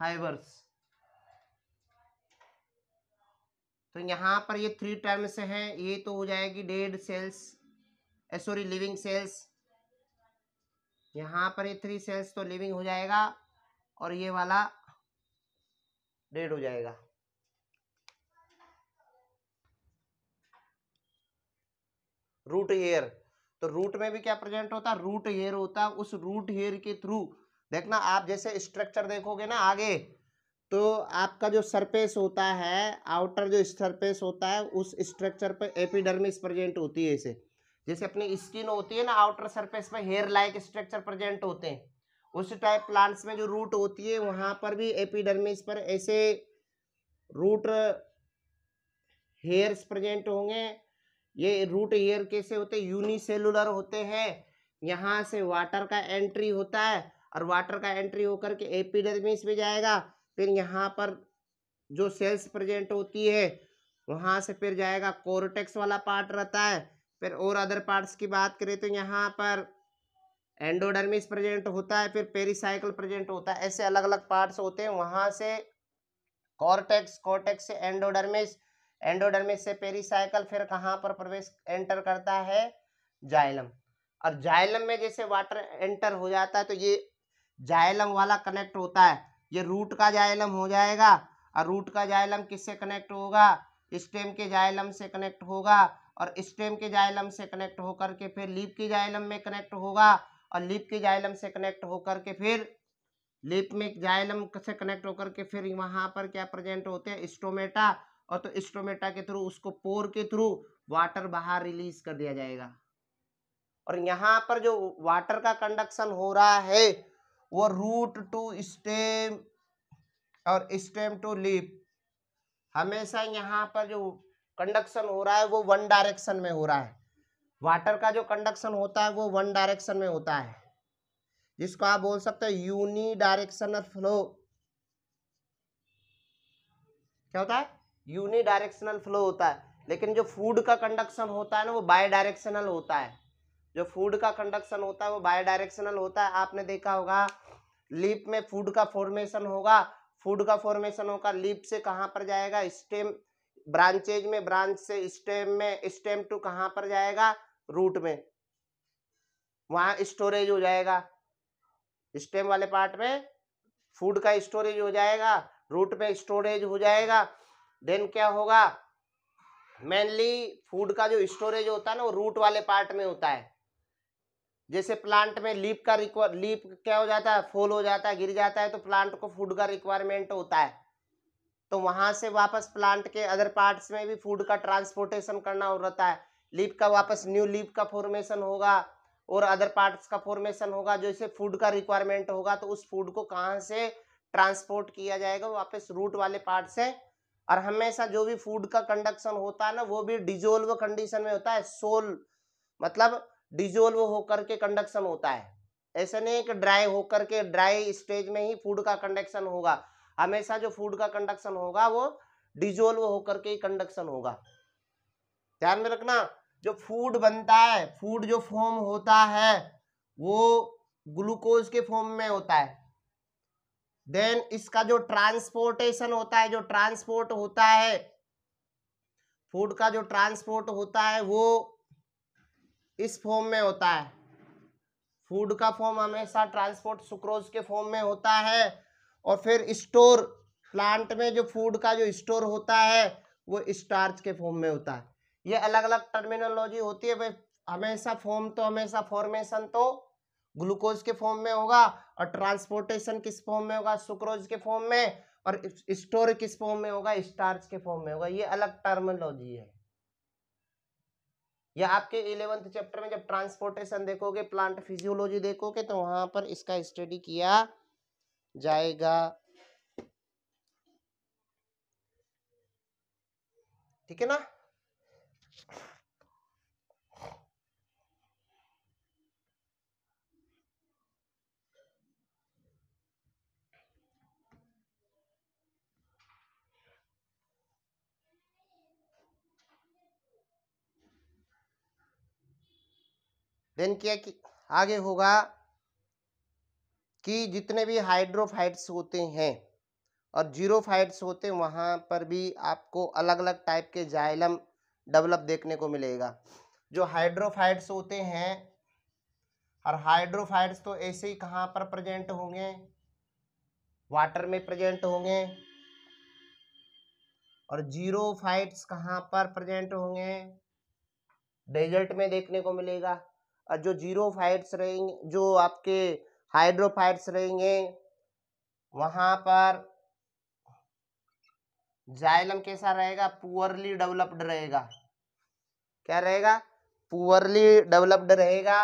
fibres. तो यहाँ पर ये 3 टर्म्स हैं। ये तो हो जाएगी dead cells, sorry living cells. यहाँ पर ये 3 सेल्स तो लिविंग हो जाएगा और ये वाला डेड हो जाएगा। रूट हेयर, तो रूट में भी क्या प्रेजेंट होता है, रूट हेयर होता है। उस रूट हेयर के थ्रू देखना, आप जैसे स्ट्रक्चर देखोगे ना आगे, तो आपका जो सरफेस होता है, आउटर जो सरफेस होता है, उस स्ट्रक्चर पर एपिडर्मिस प्रेजेंट होती है। ऐसे जैसे अपनी स्किन होती है ना, आउटर सरफेस पर हेयर लाइक स्ट्रक्चर प्रेजेंट होते हैं, उस टाइप प्लांट्स में जो रूट होती है वहां पर भी एपिडर्मिस पर ऐसे रूट हेयर्स प्रेजेंट होंगे। ये रूट हेयर कैसे होते हैं, यूनिसेलुलर होते हैं। यहाँ से वाटर का एंट्री होता है और वाटर का एंट्री होकर के एपिडर्मिस में जाएगा। फिर यहाँ पर जो सेल्स प्रेजेंट होती है वहां से फिर जाएगा, कोर्टेक्स वाला पार्ट रहता है। फिर और अदर पार्ट्स की बात करें तो यहाँ पर एंडोडर्मिस प्रेजेंट होता है, फिर पेरिसाइकल प्रेजेंट होता है। ऐसे अलग अलग पार्ट्स होते हैं। वहां से कॉर्टेक्स, कॉर्टेक्स से एंडोडर्मिस, एंडोडर्मिस से पेरिसाइकल, फिर कहाँ पर प्रवेश एंटर करता है, जाइलम। और जाइलम में जैसे वाटर एंटर हो जाता है तो ये जाइलम वाला कनेक्ट होता है, ये रूट का जाइलम हो जाएगा। और रूट का जाइलम किससे कनेक्ट होगा, स्टेम के जाइलम से कनेक्ट होगा। और स्टेम के जाइलम से कनेक्ट होकर के फिर लीफ के जाइलम में कनेक्ट होगा। और लीफ के जाइलम से कनेक्ट होकर के फिर लीफ में जाइलम से कनेक्ट होकर के फिर वहां पर क्या प्रेजेंट होते हैं, स्टोमेटा। और तो स्टोमेटा के थ्रू, उसको पोर के थ्रू वाटर बाहर रिलीज कर दिया जाएगा। और यहाँ पर जो वाटर का कंडक्शन हो रहा है वो रूट टू स्टेम और स्टेम टू लीफ, हमेशा यहाँ पर जो कंडक्शन हो रहा है वो वन डायरेक्शन में हो रहा है। वाटर का जो कंडक्शन होता है वो वन डायरेक्शन में होता है, जिसको आप बोल सकते हैं यूनी डायरेक्शनल फ्लो। क्या होता है, यूनी डायरेक्शनल फ्लो होता है। लेकिन जो फूड का कंडक्शन होता है ना वो बाय डायरेक्शनल होता है। जो फूड का कंडक्शन होता है वो बाय डायरेक्शनल होता है। आपने देखा होगा लीफ में फूड का फॉर्मेशन होगा, फूड का फॉर्मेशन होगा, लीफ से कहाँ पर जाएगा, स्टेम, ब्रांचेज में, ब्रांच से स्टेम में, स्टेम टू कहाँ पर जाएगा, रूट में। वहां स्टोरेज हो जाएगा, स्टेम वाले पार्ट में फूड का स्टोरेज हो जाएगा, रूट में स्टोरेज हो जाएगा। देन क्या होगा, मेनली फूड का जो स्टोरेज होता है ना वो रूट वाले पार्ट में होता है। जैसे प्लांट में लीफ क्या हो जाता है, फॉल हो जाता है, गिर जाता है, तो प्लांट को फूड का रिक्वायरमेंट होता है, तो वहां से वापस प्लांट के अदर पार्ट्स में भी फूड का ट्रांसपोर्टेशन करना रहता है। लीफ का वापस न्यू लीफ का फॉर्मेशन होगा और अदर पार्ट्स का फॉर्मेशन होगा। जैसे फूड का रिक्वायरमेंट होगा तो उस फूड को कहाँ से ट्रांसपोर्ट किया जाएगा, वापस रूट वाले पार्ट से। और हमेशा जो भी फूड का कंडक्शन होता है ना वो भी डिजोल्व कंडीशन में होता है, सोल मतलब डिजोल्व होकर के कंडक्शन होता है। ऐसा नहीं कि ड्राई होकर के, ड्राई स्टेज में ही फूड का कंडक्शन होगा। हमेशा जो फूड का कंडक्शन होगा वो डिजोल्व होकर के ही कंडक्शन होगा। ध्यान में रखना, जो फूड बनता है, फूड जो फॉर्म होता है वो ग्लूकोज के फॉर्म में होता है। देन इसका जो ट्रांसपोर्टेशन होता है, जो ट्रांसपोर्ट होता है, फूड का जो ट्रांसपोर्ट होता है वो इस फॉर्म में होता है। फूड का फॉर्म हमेशा ट्रांसपोर्ट सुक्रोज के फॉर्म में होता है। और फिर स्टोर, प्लांट में जो फूड का जो स्टोर होता है वो स्टार्च के फॉर्म में होता है। ये अलग अलग टर्मिनोलॉजी होती है भाई। हमेशा फॉर्मेशन तो ग्लूकोज के फॉर्म में होगा और ट्रांसपोर्टेशन किस फॉर्म में होगा, सुक्रोज के फॉर्म में, और स्टोर किस फॉर्म में होगा, स्टार्च के फॉर्म में होगा। ये अलग टर्मिनोलॉजी है। या आपके 11th चैप्टर में जब ट्रांसपोर्टेशन देखोगे, प्लांट फिजियोलॉजी देखोगे, तो वहां पर इसका स्टडी किया जाएगा। ठीक है ना। देन क्या कि आगे होगा कि जितने भी हाइड्रोफाइट्स होते हैं और जीरोफाइट्स होते हैं वहां पर भी आपको अलग अलग टाइप के जाइलम डेवलप देखने को मिलेगा। जो हाइड्रोफाइट्स होते हैं, और हाइड्रोफाइट्स तो ऐसे ही कहाँ पर प्रेजेंट होंगे, वाटर में प्रेजेंट होंगे। और जीरोफाइट्स कहाँ पर प्रेजेंट होंगे, डेजर्ट में देखने को मिलेगा। और जो जीरोफाइट्स रहेंगे, जो आपके हाइड्रोफाइट्स रहेंगे, वहां पर जाइलम कैसा रहेगा, पुअरली डेवलप्ड रहेगा। क्या रहेगा, पुअरली डेवलप्ड रहेगा।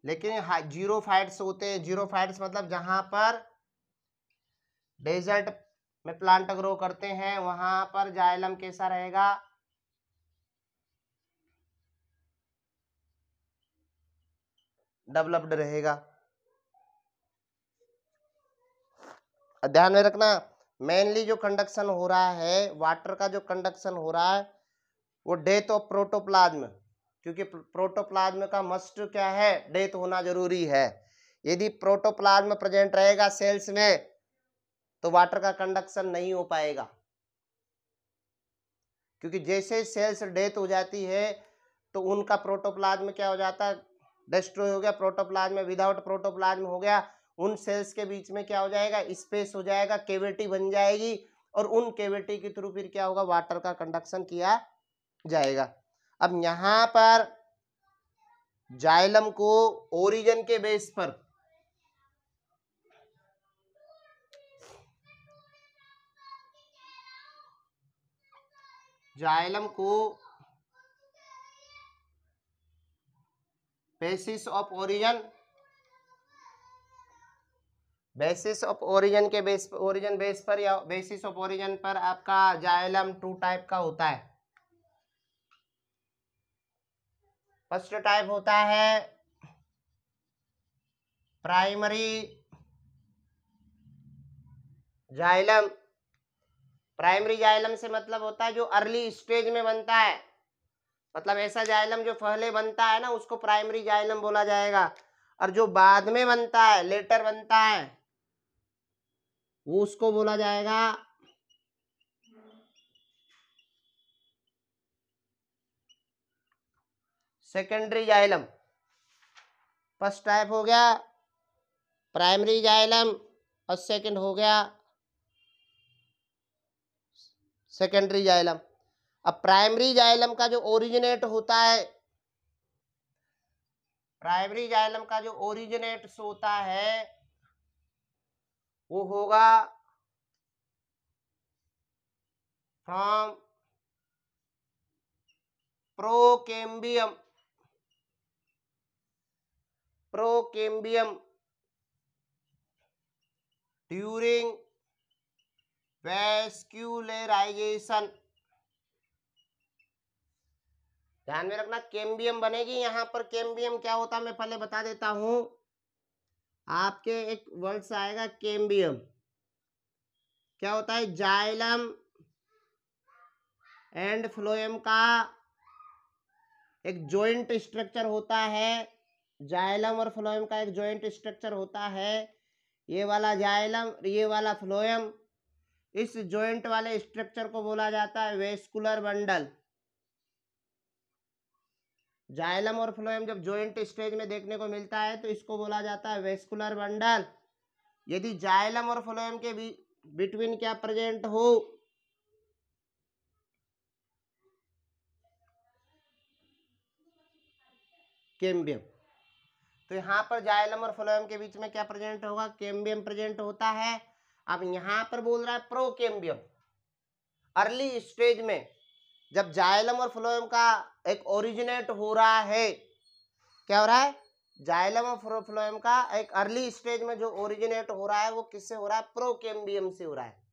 लेकिन जीरोफाइट्स होते हैं, जीरोफाइट्स मतलब जहां पर डेजर्ट में प्लांट ग्रो करते हैं वहां पर जाइलम कैसा रहेगा, डेवलप्ड रहेगा। ध्यान में रखना, मेनली जो कंडक्शन हो रहा है, वाटर का जो कंडक्शन हो रहा है वो डेथ ऑफ प्रोटोप्लाज्म, क्योंकि प्रोटोप्लाज्म का मस्ट क्या है, डेथ होना जरूरी है। यदि प्रोटोप्लाज्म प्रेजेंट रहेगा सेल्स में तो वाटर का कंडक्शन नहीं हो पाएगा, क्योंकि जैसे सेल्स डेथ हो जाती है तो उनका प्रोटोप्लाज्म क्या हो जाता है, डिस्ट्रॉय हो गया। प्रोटोप्लाज्म विदाउट प्रोटोप्लाज्म हो गया, उन सेल्स के बीच में क्या हो जाएगा, स्पेस हो जाएगा, केविटी बन जाएगी, और उन केविटी के थ्रू फिर क्या होगा, वाटर का कंडक्शन किया जाएगा। अब यहां पर जाइलम को ओरिजिन के बेस पर, जाइलम को basis of origin, basis of origin के बेस, ओरिजिन बेस पर या बेसिस ऑफ ओरिजिन पर आपका जाइलम 2 टाइप का होता है। फर्स्ट टाइप होता है प्राइमरी जाइलम। प्राइमरी जाइलम से मतलब होता है जो अर्ली स्टेज में बनता है, मतलब ऐसा जाइलम जो पहले बनता है ना उसको प्राइमरी जाइलम बोला जाएगा। और जो बाद में बनता है, लेटर बनता है, वो उसको बोला जाएगा सेकेंडरी जाइलम। फर्स्ट टाइप हो गया प्राइमरी जाइलम और सेकंड हो गया सेकेंडरी जाइलम। अब प्राइमरी जाइलम का जो ओरिजिनेट होता है, प्राइमरी जाइलम का जो ओरिजिनेट होता है वो होगा फ्रॉम प्रोकेम्बियम, प्रोकेम्बियम ड्यूरिंग वैस्कुलराइजेशन। ध्यान में रखना कैम्बियम बनेगी। यहां पर कैम्बियम क्या होता है मैं पहले बता देता हूं। आपके एक वर्ड्स आएगा कैम्बियम, क्या होता है, जाइलम एंड फ्लोएम का एक जॉइंट स्ट्रक्चर होता है। जाइलम और फ्लोएम का एक जॉइंट स्ट्रक्चर होता है। ये वाला जाइलम, ये वाला फ्लोएम, इस जॉइंट वाले स्ट्रक्चर को बोला जाता है वेस्कुलर बंडल। जाइलम और फ्लोएम जब जॉइंट स्टेज में देखने को मिलता है तो इसको बोला जाता है वेस्कुलर बंडल। यदि जाइलम और फ्लोएम के बिटवीन क्या प्रेजेंट हो, कैम्बियम, तो यहाँ पर जाइलम और फ्लोएम के बीच में क्या प्रेजेंट होगा, कैम्बियम प्रेजेंट होता है। अब यहाँ पर बोल रहा है प्रोकैम्बियम। अर्ली स्टेज में जब जाइलम और फ्लोएम का एक ओरिजिनेट हो रहा है, क्या हो रहा है, जाइलम और फ्लोएम का एक अर्ली स्टेज में जो ओरिजिनेट हो रहा है वो किससे हो रहा है, प्रोकैम्बियम से हो रहा है।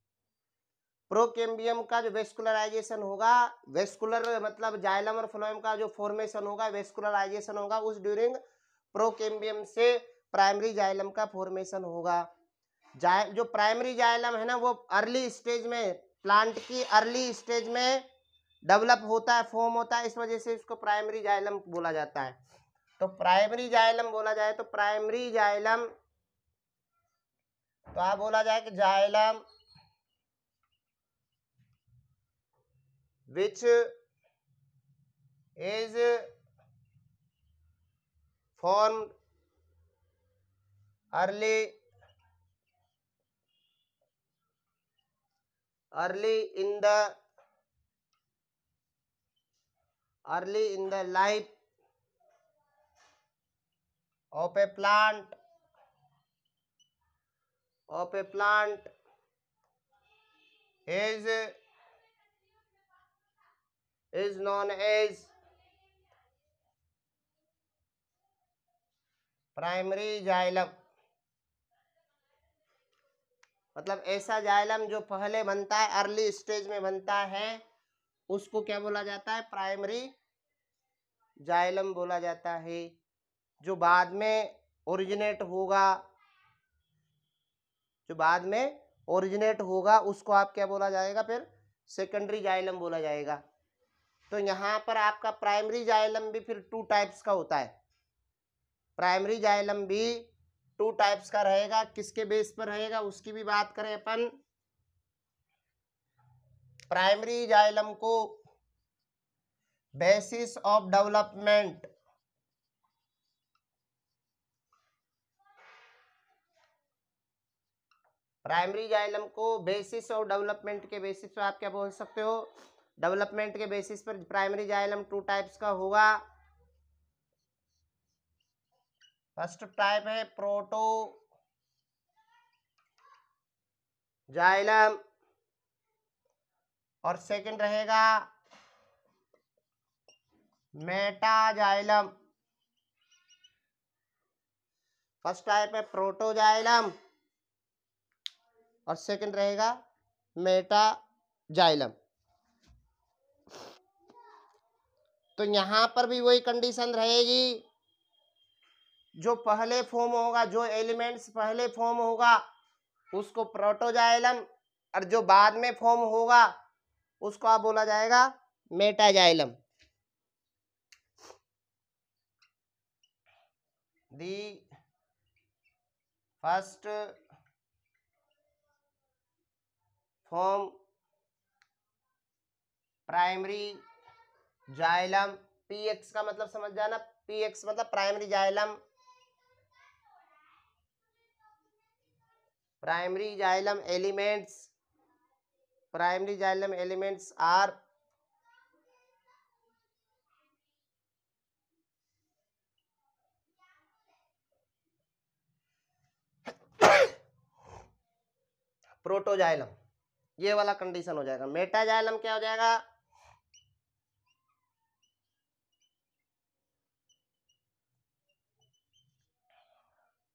प्रोकैम्बियम का जो वेस्कुलराइजेशन होगा, वेस्कुलर मतलब जाइलम और फ्लोएम का जो फॉर्मेशन होगा, वेस्कुलराइजेशन होगा, उस ड्यूरिंग प्रोकैम्बियम से प्राइमरी जाइलम का फॉर्मेशन होगा। जो प्राइमरी जाइलम है ना वो अर्ली स्टेज में, प्लांट की अर्ली स्टेज में डेवलप होता है, फॉर्म होता है, इस वजह से इसको प्राइमरी जाइलम बोला जाता है। तो प्राइमरी जाइलम बोला जाए तो प्राइमरी जाइलम, तो आप बोला जाए कि xylem which is formed early in the life of a plant is known as primary xylem. मतलब ऐसा जाइलम जो पहले बनता है, अर्ली स्टेज में बनता है, उसको क्या बोला जाता है, प्राइमरी जाइलम बोला जाता है। जो बाद में ओरिजिनेट होगा, जो बाद में ओरिजिनेट होगा उसको आप क्या बोला जाएगा, फिर सेकेंडरी जाइलम बोला जाएगा। तो यहाँ पर आपका प्राइमरी जाइलम भी फिर 2 टाइप्स का होता है। प्राइमरी जाइलम भी 2 टाइप्स का रहेगा। किसके बेस पर रहेगा उसकी भी बात करें अपन। प्राइमरी जाइलम को basis of development, primary xylem को बेसिस ऑफ डेवलपमेंट के बेसिस पर आप क्या बोल सकते हो, डेवलपमेंट के बेसिस पर प्राइमरी जाइलम 2 टाइप्स का होगा। फर्स्ट टाइप है प्रोटो जाइलम और सेकंड रहेगा मेटा जाइलम। फर्स्ट टाइप है प्रोटो जाइलम और सेकंड रहेगा मेटा जाइलम। तो यहां पर भी वही कंडीशन रहेगी, जो पहले फॉर्म होगा, जो एलिमेंट्स पहले फॉर्म होगा उसको प्रोटोजाइलम, और जो बाद में फॉर्म होगा उसको आप बोला जाएगा metaxylem. The first form primary xylem PX का मतलब समझ जाना, PX मतलब primary xylem, primary xylem elements, primary xylem elements are protoxylem, ये वाला कंडीशन हो जाएगा। मेटाजाइलम क्या हो जाएगा,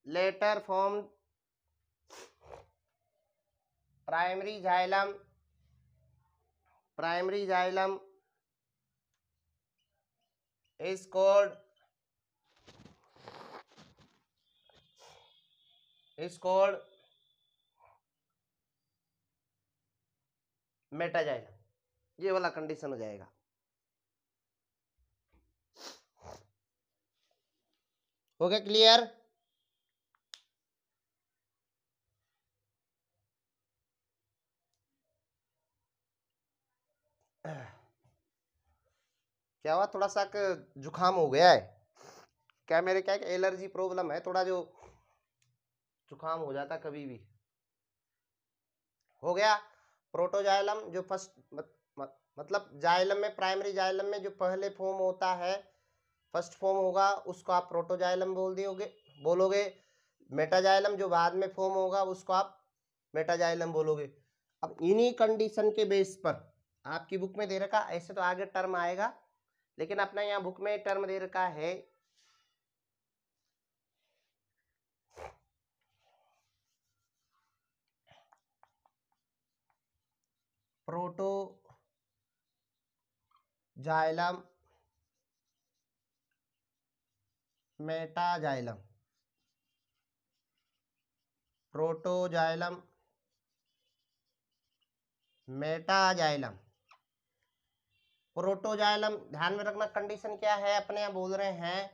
later form primary xylem, primary xylem is called metaxylem, ये वाला कंडीशन हो जाएगा। हो गया क्लियर? क्या हुआ, थोड़ा सा जुकाम हो गया है क्या, मेरे क्या एलर्जी प्रॉब्लम है, थोड़ा जो जुकाम हो जाता कभी भी। हो गया। प्रोटोजाइलम जो फर्स्ट मतलब जाइलम में, प्राइमरी जाइलम में जो पहले फॉर्म होता है, फर्स्ट फॉर्म होगा, उसको आप प्रोटोजाइलम बोलोगे। मेटाजाइलम जो बाद में फॉर्म होगा उसको आप मेटाजाइलम बोलोगे। अब इन्हीं कंडीशन के बेस पर आपकी बुक में दे रखा, ऐसे तो आगे टर्म आएगा, लेकिन अपना यहाँ बुक में टर्म दे रखा है protoxylem metaxylem, protoxylem metaxylem. Protoxylem ध्यान में रखना, कंडीशन क्या है, अपने यहाँ बोल रहे हैं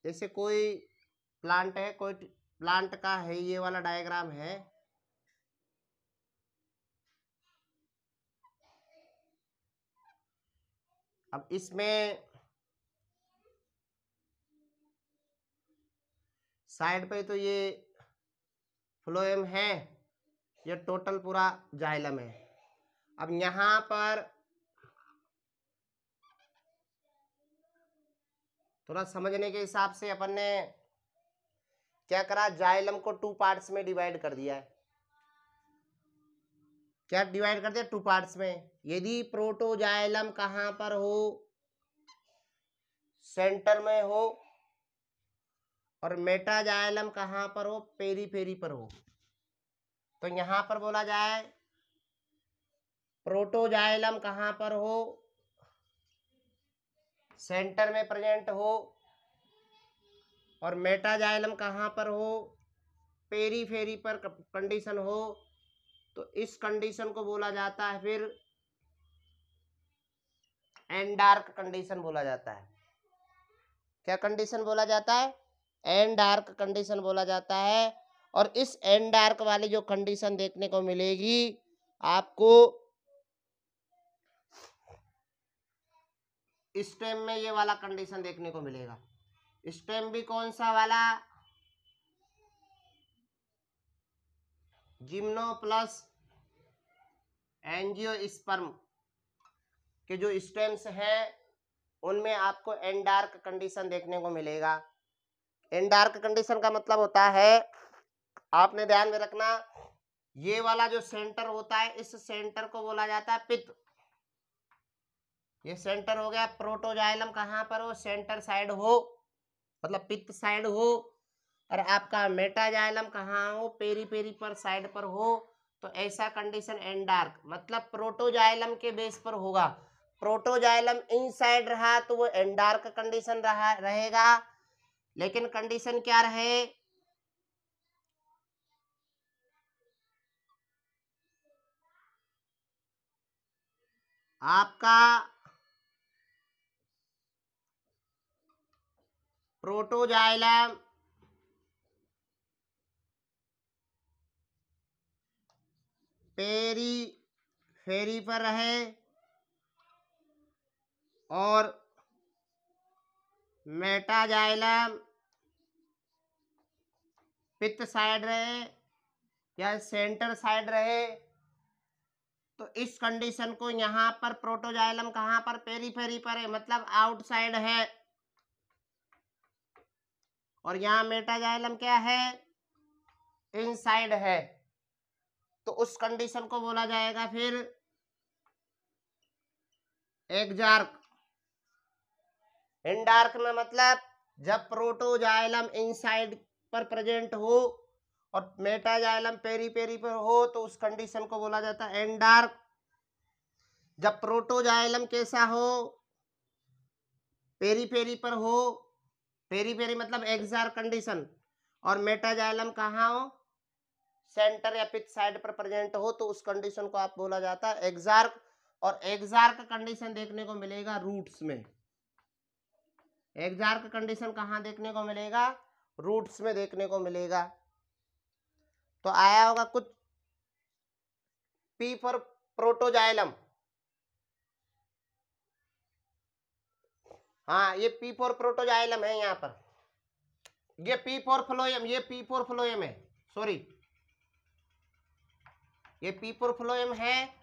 जैसे कोई प्लांट है, कोई प्लांट का है, ये वाला डायग्राम है, अब इसमें साइड पे तो ये फ्लोएम है, ये टोटल पूरा जाइलम है। अब यहां पर थोड़ा समझने के हिसाब से अपन ने क्या करा, जाइलम को 2 पार्ट्स में डिवाइड कर दिया है। क्या डिवाइड कर दिया, 2 पार्ट्स में। यदि प्रोटोजाइलम कहां पर हो, सेंटर में हो, और मेटाजाइलम कहां पर हो, पेरीफेरी पर हो, तो यहां पर बोला जाए प्रोटोजाइलम कहां पर हो, सेंटर में प्रेजेंट हो, और मेटाजाइलम कहां पर हो, पेरीफेरी पर कंडीशन हो, तो इस कंडीशन को बोला जाता है फिर एंडार्क कंडीशन बोला जाता है। क्या कंडीशन बोला जाता है, एंडार्क कंडीशन बोला जाता है। और इस एंडार्क वाली जो कंडीशन देखने को मिलेगी आपको स्टेम में, ये वाला कंडीशन देखने को मिलेगा। स्टेम भी कौन सा वाला, जिम्नो प्लस एंजियोस्पर्म के जो स्टेम्स हैं उनमें आपको एंडार्क कंडीशन देखने को मिलेगा। एंडार्क कंडीशन का मतलब होता है, आपने ध्यान में रखना, ये वाला जो सेंटर होता है, इस सेंटर को बोला जाता है पित्त। ये सेंटर हो गया। प्रोटोजाइलम कहां पर हो, सेंटर साइड हो, मतलब पित्त साइड हो, और आपका मेटाजाइलम कहाँ हो, पेरी पेरी पर साइड पर हो, तो ऐसा कंडीशन एंडार्क मतलब प्रोटोजाइलम के बेस पर होगा। प्रोटोजाइलम इनसाइड रहा तो वो एंडार्क कंडीशन रहेगा, लेकिन कंडीशन क्या रहे, आपका प्रोटोजाइलम पेरी फेरी पर रहे, और मेटाजाइलम पित्त साइड रहे या सेंटर साइड रहे, तो इस कंडीशन को यहां पर प्रोटोजाइलम कहां पर, पेरीफेरी पर है, मतलब आउटसाइड है, और यहां मेटाजाइलम क्या है, इनसाइड है। तो उस कंडीशन को बोला जाएगा फिर एक्जार्क। एंडार्क में मतलब जब प्रोटोजाइलम इनसाइड पर प्रेजेंट हो और मेटाजाइलम पेरीफेरी पर हो तो उस कंडीशन को बोला जाता है एंडार्क। जब प्रोटोजाइलम कैसा हो, पेरीफेरी पर हो, पेरीफेरी मतलब एक्सार्क कंडीशन, और मेटाजाइलम कहाँ हो, सेंटर या पिच साइड पर प्रेजेंट हो, तो उस कंडीशन को आप बोला जाता है एक्सार्क। और एक्सार्क कंडीशन देखने को मिलेगा रूट्स में। एक्सार्क कंडीशन कहाँ देखने को मिलेगा, रूट्स में देखने को मिलेगा। तो आया होगा कुछ पी फॉर प्रोटोजाइलम, हाँ ये पी फॉर प्रोटोजाइलम है यहाँ पर, ये पी फॉर फ्लोएम, ये पी फॉर फ्लोएम है, सॉरी ये पी फॉर फ्लोएम है।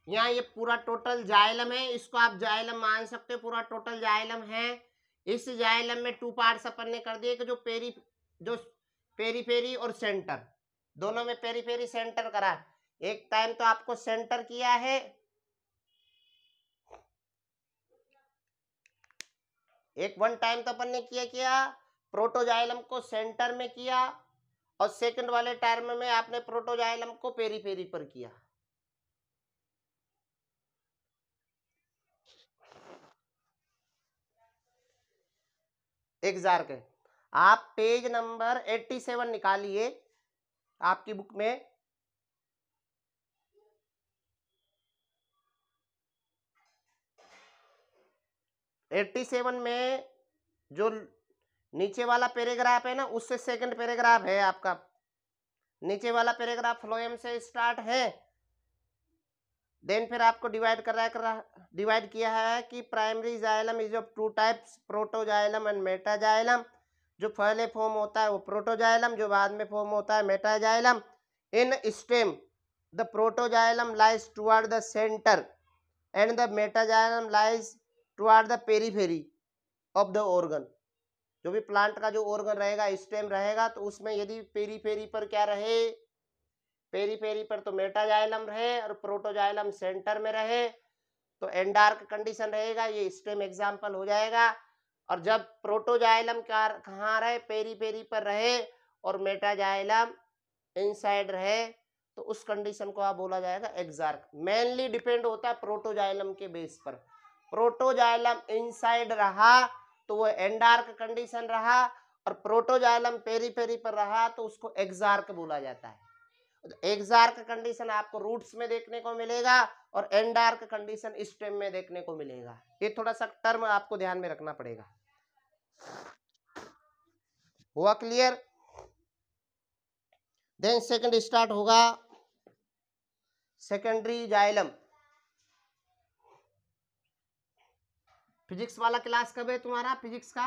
यहाँ ये पूरा टोटल जाइलम है, इसको आप जाइलम मान सकते हो, पूरा टोटल जाइलम है। इस जाइलम में टू पार्ट्स अपन ने कर दिए कि जो पेरीफेरी और सेंटर, दोनों में पेरीफेरी सेंटर करा। एक टाइम तो आपको सेंटर किया है, एक वन टाइम तो अपन ने किया प्रोटोजाइलम को सेंटर में किया, और सेकंड वाले टर्म में आपने प्रोटोजाइलम को पेरीफेरी पर किया। एक्सार्क है। आप पेज नंबर 87 निकालिए आपकी बुक में, एट्टी 87 में जो नीचे वाला पैराग्राफ है ना, उससे सेकंड पैराग्राफ है आपका। नीचे वाला पैराग्राफ फ्लोएम से स्टार्ट है, देन फिर आपको डिवाइड किया है कि primary xylem is of two types, protoxylem and metaxylem. जो पहले फॉर्म होता है वो प्रोटोजाइलम, जो बाद में फॉर्म होता है metaxylem. In stem the protoxylem lies toward the centre and the metaxylem lies toward the periphery of the organ. जो भी प्लांट का जो ऑर्गन रहेगा, स्टेम रहेगा, तो उसमें यदि पेरीफेरी पर क्या रहे, पेरीफेरी पर तो मेटाजाइलम रहे और प्रोटोजाइलम सेंटर में रहे, तो एंडार्क कंडीशन रहेगा, ये स्टेम एग्जाम्पल हो जाएगा। और जब प्रोटोजाइलम कहाँ रहे, पेरीफेरी पर रहे, और मेटाजाइलम इनसाइड रहे, तो उस कंडीशन को आप बोला जाएगा एक्सार्क। मेनली डिपेंड होता है प्रोटोजाइलम के बेस पर। प्रोटोजाइलम इनसाइड रहा तो वो एंडार्क कंडीशन रहा, और प्रोटोजाइलम पेरीफेरी पर रहा तो उसको एक्सार्क बोला जाता है। एक्सार्क कंडीशन आपको रूट्स में देखने को मिलेगा और एंडार्क कंडीशन स्टेम में देखने को मिलेगा। ये थोड़ा सा टर्म आपको ध्यान में रखना पड़ेगा। हुआ क्लियर? देन सेकंड स्टार्ट होगा सेकेंडरी जाइलम। फिजिक्स वाला क्लास कब है तुम्हारा फिजिक्स का?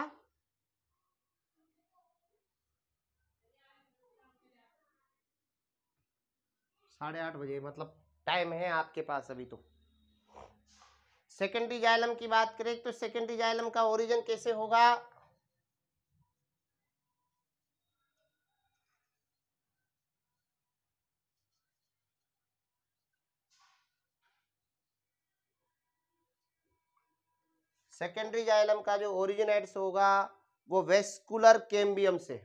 साढ़े 8 बजे, मतलब टाइम है आपके पास अभी। तो सेकेंडरी जाइलम की बात करें तो सेकेंडरी जाइलम का ओरिजिन कैसे होगा? सेकेंडरी जाइलम का जो ओरिजिनेट्स होगा वो वेस्कुलर कैम्बियम से,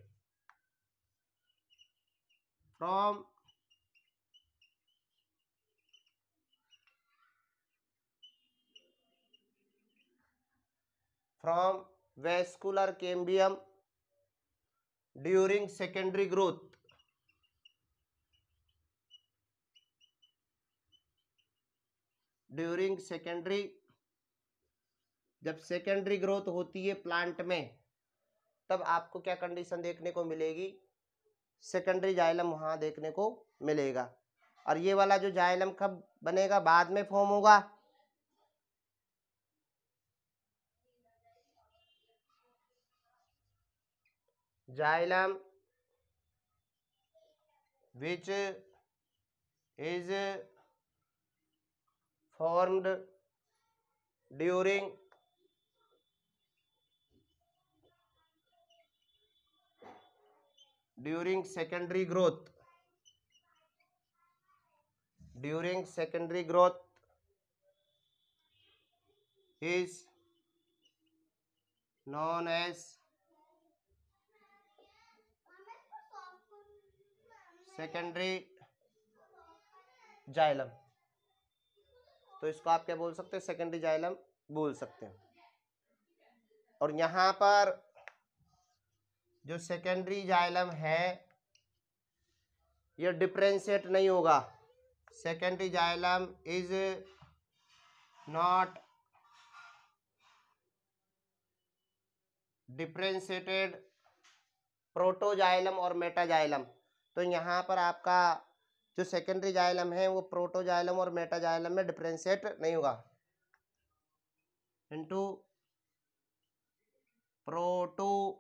from vascular cambium during secondary growth. During secondary, जब सेकेंडरी ग्रोथ होती है प्लांट में, तब आपको क्या कंडीशन देखने को मिलेगी? सेकेंडरी जाइलम वहां देखने को मिलेगा। और ये वाला जो जाइलम कब बनेगा? बाद में फॉर्म होगा। Xylem which is formed during secondary growth, is known as secondary xylem. तो इसको आप क्या बोल सकते हैं, सेकेंडरी जाइलम बोल सकते हैं। और यहां पर जो सेकेंडरी जाइलम है ये डिफरेंशिएट नहीं होगा। Secondary xylem is not differentiated protoxylem और मेटाजाइलम। तो यहाँ पर आपका जो सेकेंडरी जाइलम है वो प्रोटोजाइलम और मेटाजाइलम में डिफरेंशिएट नहीं होगा इनटू प्रोटोजाइलम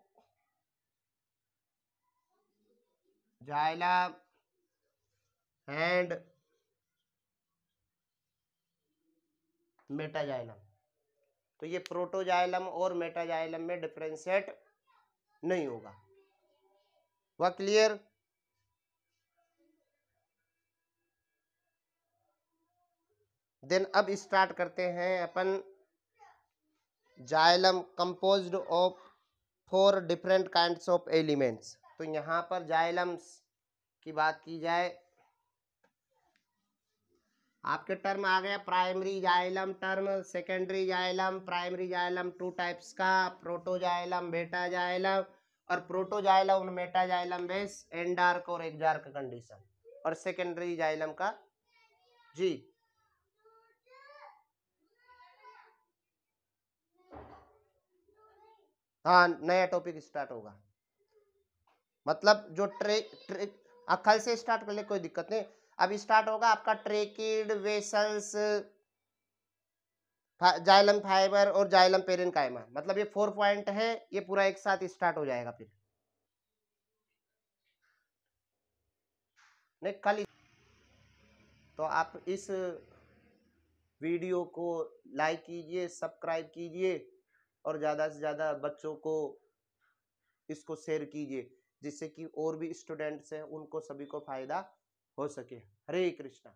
एंड मेटाजाइलम। तो ये प्रोटोजाइलम और मेटाजाइलम में डिफरेंशिएट नहीं होगा। वह क्लियर? देन अब स्टार्ट करते हैं अपन xylem composed of 4 different kinds of elements. तो यहाँ पर जाइलम्स की बात की जाए, आपके टर्म आ गया primary xylem term, secondary xylem. Primary xylem 2 types का, प्रोटोजाइलम, बेटा जाइलम। और प्रोटोजाइलम और मेटाजाइलम बेस एंडार्क और एक्जार्क कंडीशन। और सेकेंडरी जाइलम का जी हाँ नया टॉपिक स्टार्ट होगा। मतलब जो अक्खल से स्टार्ट कर ले कोई दिक्कत नहीं। अब स्टार्ट होगा आपका ट्रेकिड, वेसल्स, जाइलम फाइबर और जाइलम पेरेन्काइमा। मतलब ये 4 पॉइंट है, ये पूरा एक साथ स्टार्ट हो जाएगा। फिर नहीं कल। तो आप इस वीडियो को लाइक कीजिए, सब्सक्राइब कीजिए और ज़्यादा से ज़्यादा बच्चों को इसको शेयर कीजिए, जिससे कि और भी स्टूडेंट्स हैं उनको सभी को फायदा हो सके। हरे कृष्णा।